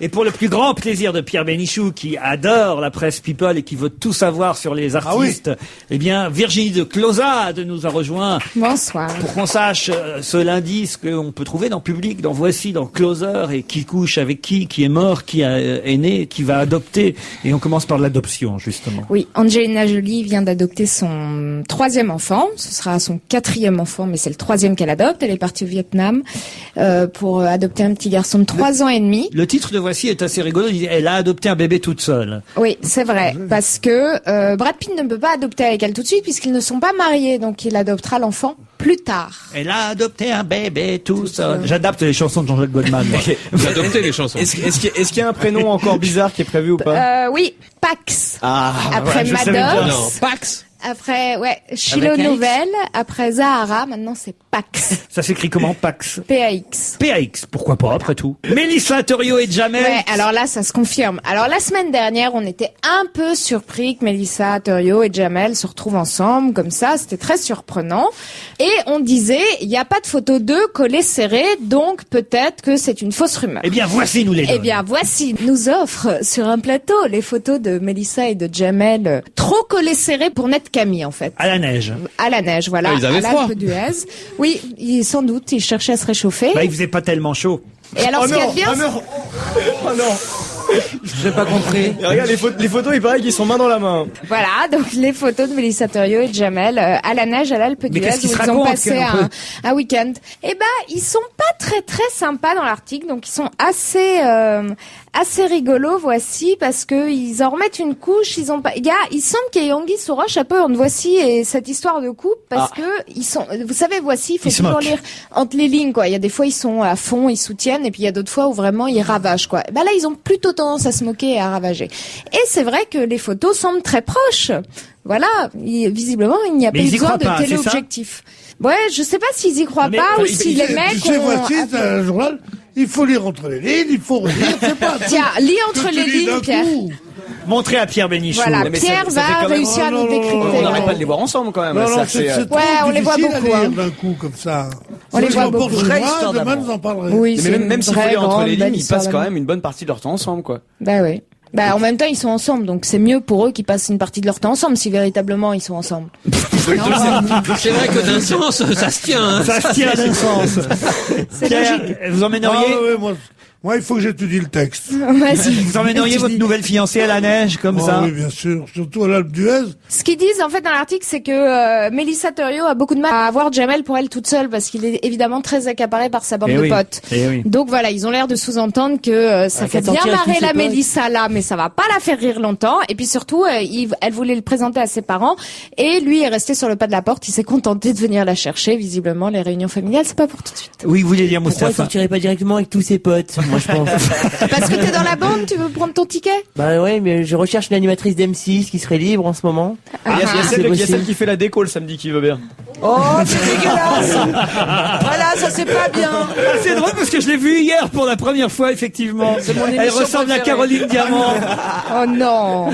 Et pour le plus grand plaisir de Pierre Bénichou, qui adore la presse people et qui veut tout savoir sur les artistes, eh bien, Virginie de Closade nous a rejoint. Bonsoir. Pour qu'on sache ce lundi ce qu'on peut trouver dans Public, dans Voici, dans Closer, et qui couche avec qui est mort, qui est né, qui va adopter. Et on commence par l'adoption, justement. Oui, Angelina Jolie vient d'adopter son 3e enfant. Ce sera son 4e enfant, mais c'est le 3e qu'elle adopte. Elle est partie au Vietnam pour adopter un petit garçon de 3 ans et demi. Le titre de Voici est assez rigolo. Il dit, elle a adopté un bébé toute seule. Oui, c'est vrai, parce que Brad Pitt ne peut pas adopter avec elle tout de suite puisqu'ils ne sont pas mariés, donc il adoptera l'enfant plus tard. Elle a adopté un bébé tout seul. J'adapte les chansons de Jean-Jacques Goldman. Vous adoptez les chansons. Est-ce qu'il y a un prénom encore bizarre qui est prévu ou pas? Oui, Pax. ouais, Après je savais bien. Maddox. Non, Pax. Après, Chilo Nouvelle. Après Zahara, maintenant c'est Pax. Ça s'écrit comment, Pax? PAX. PAX, pourquoi pas, après tout. Mélissa Thuriot et Jamel. Ouais, alors là, ça se confirme. Alors la semaine dernière, on était un peu surpris que Mélissa Thuriot et Jamel se retrouvent ensemble, comme ça. C'était très surprenant. Et on disait, il n'y a pas de photo d'eux collés serrés, donc peut-être que c'est une fausse rumeur. Eh bien, voici, nous les donne. Eh bien, voici, nous offre sur un plateau les photos de Mélissa et de Jamel, trop collés serrés pour n'être qu'amis, en fait. À la neige. À la neige, voilà. Ah, ils avaient à froid. l'Alpe d'Huez. Oui, sans doute, ils cherchaient à se réchauffer. Bah, il faisait pas tellement chaud. Et alors, ce qu'il y a de bien, Oh non. J'ai pas compris. Et regarde les photos, il paraît qu'ils sont main dans la main. voilà, donc les photos de Mélissa Thuriot et de Jamel à la neige à l'Alpe Mais d'Huez qu'est-ce qu'ils où se ils ont racontent, passé un week-end. Eh ben, ils sont pas très sympas dans l'article, donc ils sont assez rigolos, voici, parce que ils en remettent une couche. Il semble qu'il y ait anguille sous roche un peu entre Voici et cette histoire de couple, parce que ils sont, vous savez, Voici, il faut toujours lire entre les lignes, quoi. Il y a des fois ils sont à fond, ils soutiennent, et puis il y a d'autres fois où vraiment ils ravagent, quoi. Ben là, ils ont plutôt tendance à se moquer et à ravager. Et c'est vrai que les photos semblent très proches. Voilà, visiblement, il n'y a Mais pas eu ils y besoin croient de pas, c'est téléobjectif. Ouais, je sais pas s'ils y croient Mais, pas ou tu si les mecs Tu sais, ont... Voici, c'est un journal, il faut lire entre les lignes, il faut relire, c'est pas... Tiens, lis entre que les tu lis lignes, d'un Pierre. coup. Montrez à Pierre Bénichou. Voilà, Mais Pierre ça fait va quand même- réussir à nous décrypter. On n'arrête pas de les voir ensemble quand même. Non, Ça non, fait, c'est Ouais, on les voit difficile à beaucoup, lire hein. d'un coup, comme ça. On les Je voit m'en beaucoup. pencherai, Vraie histoire demain, d'amour. nous en parlerez. Oui, Mais même s'il faut très lire entre grande, les belle lignes, ils histoire passent quand d'amour. même une bonne partie de leur temps ensemble, quoi. Bah oui. Bah en même temps ils sont ensemble, donc c'est mieux pour eux qu'ils passent une partie de leur temps ensemble si véritablement ils sont ensemble. C'est vrai que d'un sens, ça se tient. Hein. Ça se tient à distance. C'est Pierre, logique. vous emmèneriez, Ah, ouais, moi, il faut que j'étudie le texte. Vas-y. vous emmèneriez votre nouvelle fiancée à la neige, comme Oh, ça? oui, bien sûr. Surtout à l'Alpe d'Huez. Ce qu'ils disent en fait dans l'article, c'est que Mélissa Thuriot a beaucoup de mal à avoir Jamel pour elle toute seule parce qu'il est évidemment très accaparé par sa bande Eh de oui. potes. Eh oui. Donc voilà, ils ont l'air de sous-entendre que ça fait qu'à bien sortir avec tous marrer ses la potes. Mélissa là, mais ça va pas la faire rire longtemps. Et puis surtout, elle voulait le présenter à ses parents et lui est resté sur le pas de la porte. Il s'est contenté de venir la chercher. Visiblement, les réunions familiales, c'est pas pour tout de suite. Oui, vous voulez dire, Pourquoi il Moustapha? sortirait pas directement avec tous ses potes, moi je pense. Parce que t'es dans la bande, tu veux prendre ton ticket? Bah ouais, mais je recherche une animatrice d'M6 qui serait libre en ce moment. Il y a c'est celle possible. qui fait la déco le samedi qui veut bien. Oh, c'est dégueulasse. Voilà, ça c'est pas bien. Ah, c'est drôle parce que je l'ai vue hier pour la première fois, effectivement. mon Elle émission ressemble à préférée. Caroline Diamant. Oh non.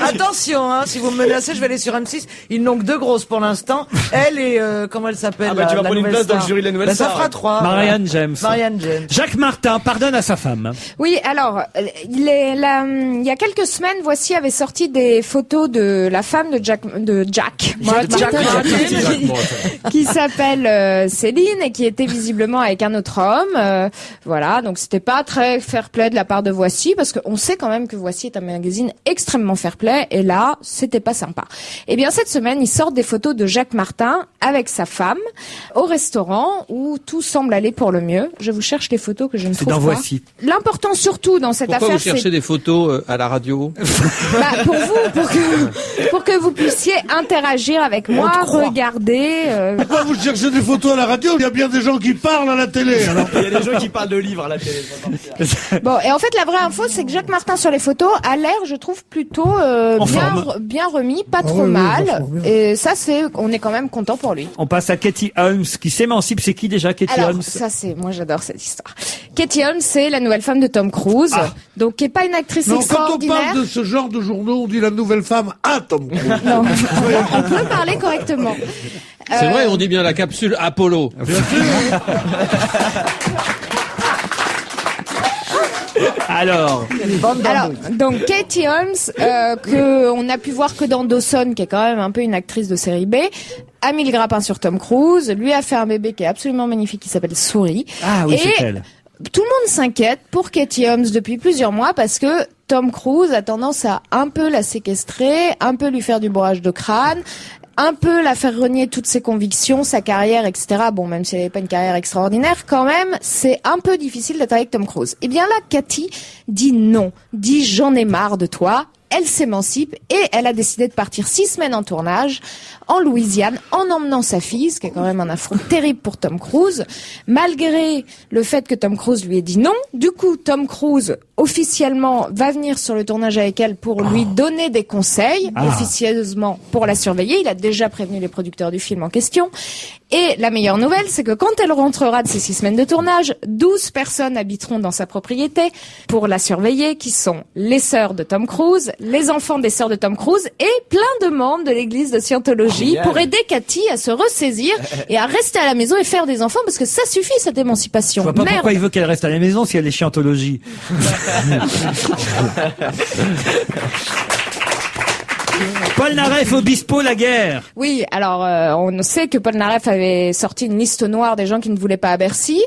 Attention, hein, si vous me menacez, je vais aller sur M6. Ils n'ont que 2 grosses pour l'instant. Elle et comment elle s'appelle? Ah bah, tu vas la prendre une nouvelle place dans le star. jury de la nouvelle Bah, ça star, fera ouais. 3. Marianne James. Marianne James. Jacques Martin pardonne à sa femme. Oui, alors, il y a quelques semaines, Voici avait sorti des photos de la femme de Jack qui s'appelle Céline et qui était visiblement avec un autre homme. Voilà, donc c'était pas très fair-play de la part de Voici parce qu'on sait quand même que Voici est un magazine extrêmement fair-play et là, c'était pas sympa. Eh bien, cette semaine, ils sortent des photos de Jacques Martin avec sa femme au restaurant où tout semble aller pour le mieux. Je vous cherche les photos que je ne C'est trouve dans pas. Voici. L'important surtout dans cette Pourquoi affaire, vous cherchez des photos à la radio? bah, pour vous, pour que vous puissiez interagir avec moi, regarder. Pourquoi vous cherchez des photos à la radio? Il y a bien des gens qui parlent à la télé, alors. Il y a des gens qui parlent de livres à la télé. Bon, et en fait, la vraie info, c'est que Jacques Martin sur les photos a l'air, je trouve, plutôt bien remis, pas trop oui, mal. vachement bien. Et ça, on est quand même content pour lui. On passe à Katie Holmes qui s'émancipe. C'est qui déjà, Katie Alors, Holmes? ça moi j'adore cette histoire. Katie Holmes, c'est la nouvelle femme de Tom Cruise, donc qui est pas une actrice Non, quand on extraordinaire. parle de ce genre de journaux, on dit la nouvelle femme à Tom Cruise. Non, on peut parler correctement. C'est vrai, on dit bien la capsule Apollo. Bien sûr. Alors, donc Katie Holmes, que on a pu voir que dans Dawson, qui est quand même un peu une actrice de série B, a mis le grappin sur Tom Cruise, lui a fait un bébé qui est absolument magnifique, qui s'appelle Souris. Ah oui, c'est elle. Tout le monde s'inquiète pour Katie Holmes depuis plusieurs mois parce que Tom Cruise a tendance à un peu la séquestrer, un peu lui faire du bourrage de crâne, un peu la faire renier toutes ses convictions, sa carrière, etc. Bon, même si elle n'avait pas une carrière extraordinaire, quand même, c'est un peu difficile d'être avec Tom Cruise. Eh bien là, Katie dit non, dit j'en ai marre de toi. Elle s'émancipe et elle a décidé de partir 6 semaines en tournage en Louisiane en emmenant sa fille, ce qui est quand même un affront terrible pour Tom Cruise, malgré le fait que Tom Cruise lui ait dit non. Du coup, Tom Cruise officiellement va venir sur le tournage avec elle pour lui donner des conseils, officieusement pour la surveiller. Il a déjà prévenu les producteurs du film en question. Et la meilleure nouvelle, c'est que quand elle rentrera de ces 6 semaines de tournage, 12 personnes habiteront dans sa propriété pour la surveiller, qui sont les sœurs de Tom Cruise, les enfants des sœurs de Tom Cruise et plein de membres de l'église de Scientologie pour aider Cathy à se ressaisir et à rester à la maison et faire des enfants parce que ça suffit cette émancipation. Je vois pas pourquoi il veut qu'elle reste à la maison si elle est Scientologie. Paul Naref, Obispo, la guerre. Oui, alors on sait que Paul Naref avait sorti une liste noire des gens qui ne voulaient pas à Bercy.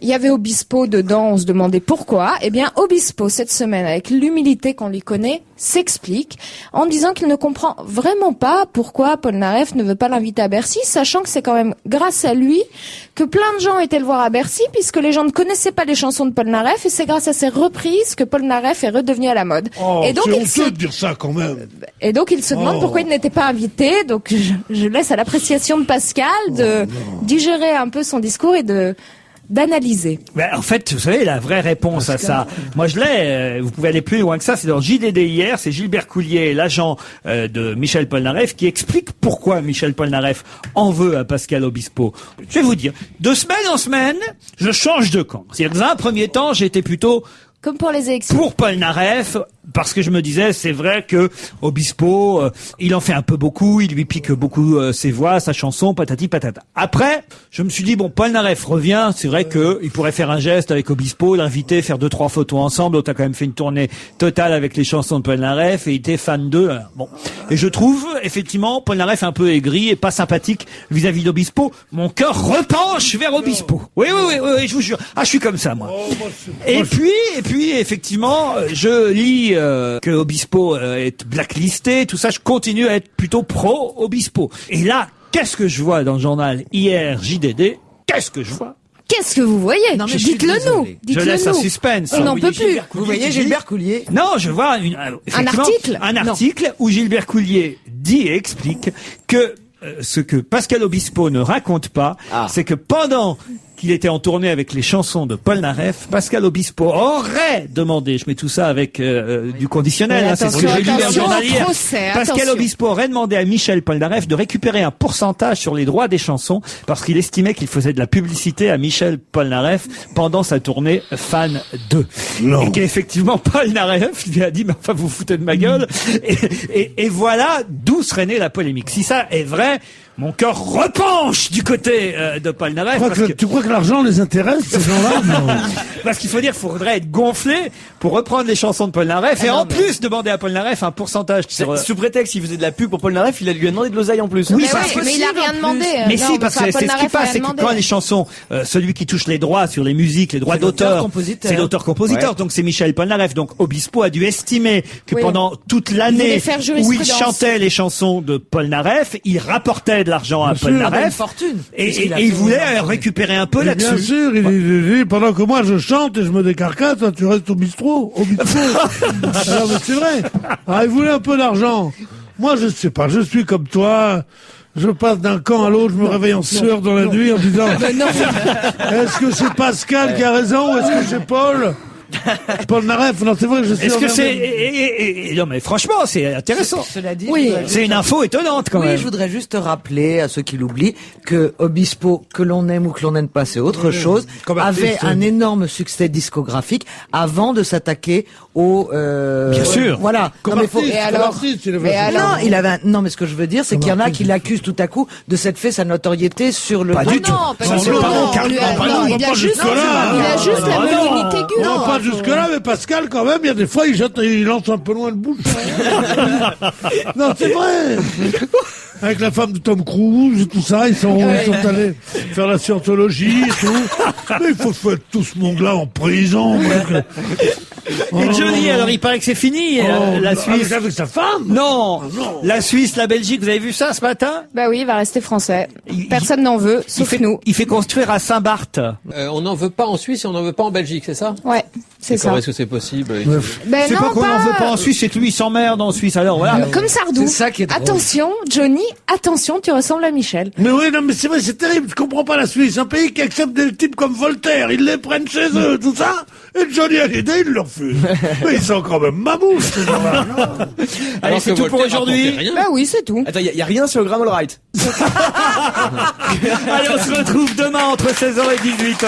Il y avait Obispo dedans, on se demandait pourquoi. Eh bien, Obispo, cette semaine, avec l'humilité qu'on lui connaît, s'explique en disant qu'il ne comprend vraiment pas pourquoi Paul Naref ne veut pas l'inviter à Bercy, sachant que c'est quand même grâce à lui que plein de gens étaient le voir à Bercy, puisque les gens ne connaissaient pas les chansons de Paul Naref, et c'est grâce à ces reprises que Paul Naref est redevenu à la mode. Oh, et donc c'est honteux de dire ça quand même. Et donc il se demande pourquoi il n'était pas invité. Donc je laisse à l'appréciation de Pascal de digérer un peu son discours et d'analyser. Ben, en fait, vous savez, la vraie réponse à ça, moi je l'ai, vous pouvez aller plus loin que ça, c'est dans JDD hier, c'est Gilbert Coulier, l'agent de Michel Polnareff, qui explique pourquoi Michel Polnareff en veut à Pascal Obispo. Je vais vous dire, de semaine en semaine, je change de camp. C'est-à-dire, dans un premier temps, j'étais plutôt comme pour les élections. Pour Polnareff, parce que je me disais, c'est vrai que Obispo, il en fait un peu beaucoup, il lui pique beaucoup ses voix, sa chanson, patati patata. Après, je me suis dit, bon, Polnareff revient, c'est vrai que il pourrait faire un geste avec Obispo, l'inviter, faire 2-3 photos ensemble. L'autre a quand même fait une tournée totale avec les chansons de Polnareff et il était fan d'eux. Bon. Et je trouve, effectivement, Polnareff un peu aigri et pas sympathique vis-à-vis d'Obispo. Mon cœur repenche vers Obispo. Oui, je vous jure. Ah, je suis comme ça, moi. Et puis, effectivement, je lis que Obispo est blacklisté, tout ça, je continue à être plutôt pro Obispo. Et là, qu'est-ce que je vois dans le journal hier JDD? Qu'est-ce que je vois? Qu'est-ce que vous voyez? Non, mais dites-le nous. Je laisse un suspense. On n'en peut plus. Vous voyez Gilbert Coulier? Non, je vois un article où Gilbert Coulier dit et explique que ce que Pascal Obispo ne raconte pas, c'est que pendant qu'il était en tournée avec les chansons de Polnareff, Pascal Obispo aurait demandé, je mets tout ça avec du conditionnel, c'est ce que j'ai lu dans le journal hier, Pascal Obispo aurait demandé à Michel Polnareff de récupérer un pourcentage sur les droits des chansons parce qu'il estimait qu'il faisait de la publicité à Michel Polnareff pendant sa tournée Fan 2. Non. Et qu'effectivement Polnareff lui a dit, mais enfin vous foutez de ma gueule, et voilà d'où serait née la polémique. Si ça est vrai, mon cœur repenche du côté de Polnareff. Tu crois que l'argent les intéresse, ces gens-là? Parce qu'il faut dire qu'il faudrait être gonflé pour reprendre les chansons de Polnareff et en plus demander à Polnareff un pourcentage. Sous prétexte qu'il faisait de la pub pour Polnareff, il lui a demandé de l'oseille en plus. Oui, mais il a rien demandé. Mais si, parce que c'est ce qui passe, c'est que quand les chansons, celui qui touche les droits sur les musiques, les droits d'auteur, c'est l'auteur-compositeur, donc c'est Michel Polnareff. Donc Obispo a dû estimer que pendant toute l'année où il chantait les chansons de Polnareff, il rapportait de l'argent à Polnareff et il voulait récupérer un peu là-dessus. Bien sûr, il dit, pendant que moi je chante et je me décarcasse, toi tu restes au bistrot. Alors, mais c'est vrai. Alors, il voulait un peu d'argent. Moi je sais pas, je suis comme toi. Je passe d'un camp à l'autre, je me réveille en sueur dans la nuit en disant est-ce que c'est Pascal qui a raison ou est-ce que c'est Paul? Polnareff, non, c'est vrai que je suis. Est-ce que c'est non mais franchement, c'est intéressant. Cela dit, oui, c'est une info étonnante quand même. Oui, je voudrais juste rappeler à ceux qui l'oublient que Obispo, que l'on aime ou que l'on n'aime pas, c'est autre chose, avait un énorme succès discographique avant de s'attaquer au. Bien sûr. Voilà. Comme artiste, non, il avait. Non, mais ce que je veux dire, c'est qu'il y en a qui l'accusent tout à coup de s'être fait sa notoriété sur le. Pas du tout. Non, pas on lui a, non, il a juste la méninite aiguë. Non, pas jusque-là, mais Pascal, quand même, il y a des fois, il lance un peu loin le bouchon. Non, c'est vrai. Avec la femme de Tom Cruise et tout ça, ils sont allés faire la scientologie et tout. Mais il faut faire tout ce monde-là en prison. Et Johnny, alors il paraît que c'est fini, la Suisse. Avec sa femme? Non. La Suisse, la Belgique, vous avez vu ça ce matin? Bah oui, il va rester français. Personne n'en veut, sauf nous. Il fait construire à Saint-Barth. On n'en veut pas en Suisse et on n'en veut pas en Belgique, c'est ça? Ouais, c'est ça. Comment est-ce que c'est possible? Ben c'est non, pas qu'on n'en veut pas en Suisse, c'est que lui il s'emmerde en Suisse, alors voilà. Comme Sardou. C'est ça qui est drôle. Attention, Johnny, attention, tu ressembles à Michel. Mais oui, non, mais c'est vrai, c'est terrible. Je comprends pas la Suisse. Un pays qui accepte des types comme Voltaire. Ils les prennent chez eux, tout ça. Et Johnny Hallyday, il leur refuse. Mais ils sont quand même mamouches, ces gens-là, non? Allez, c'est tout pour aujourd'hui. Bah oui, c'est tout. Attends, y a rien sur le Grammel Right. Allez, on se retrouve demain entre 16h et 18h.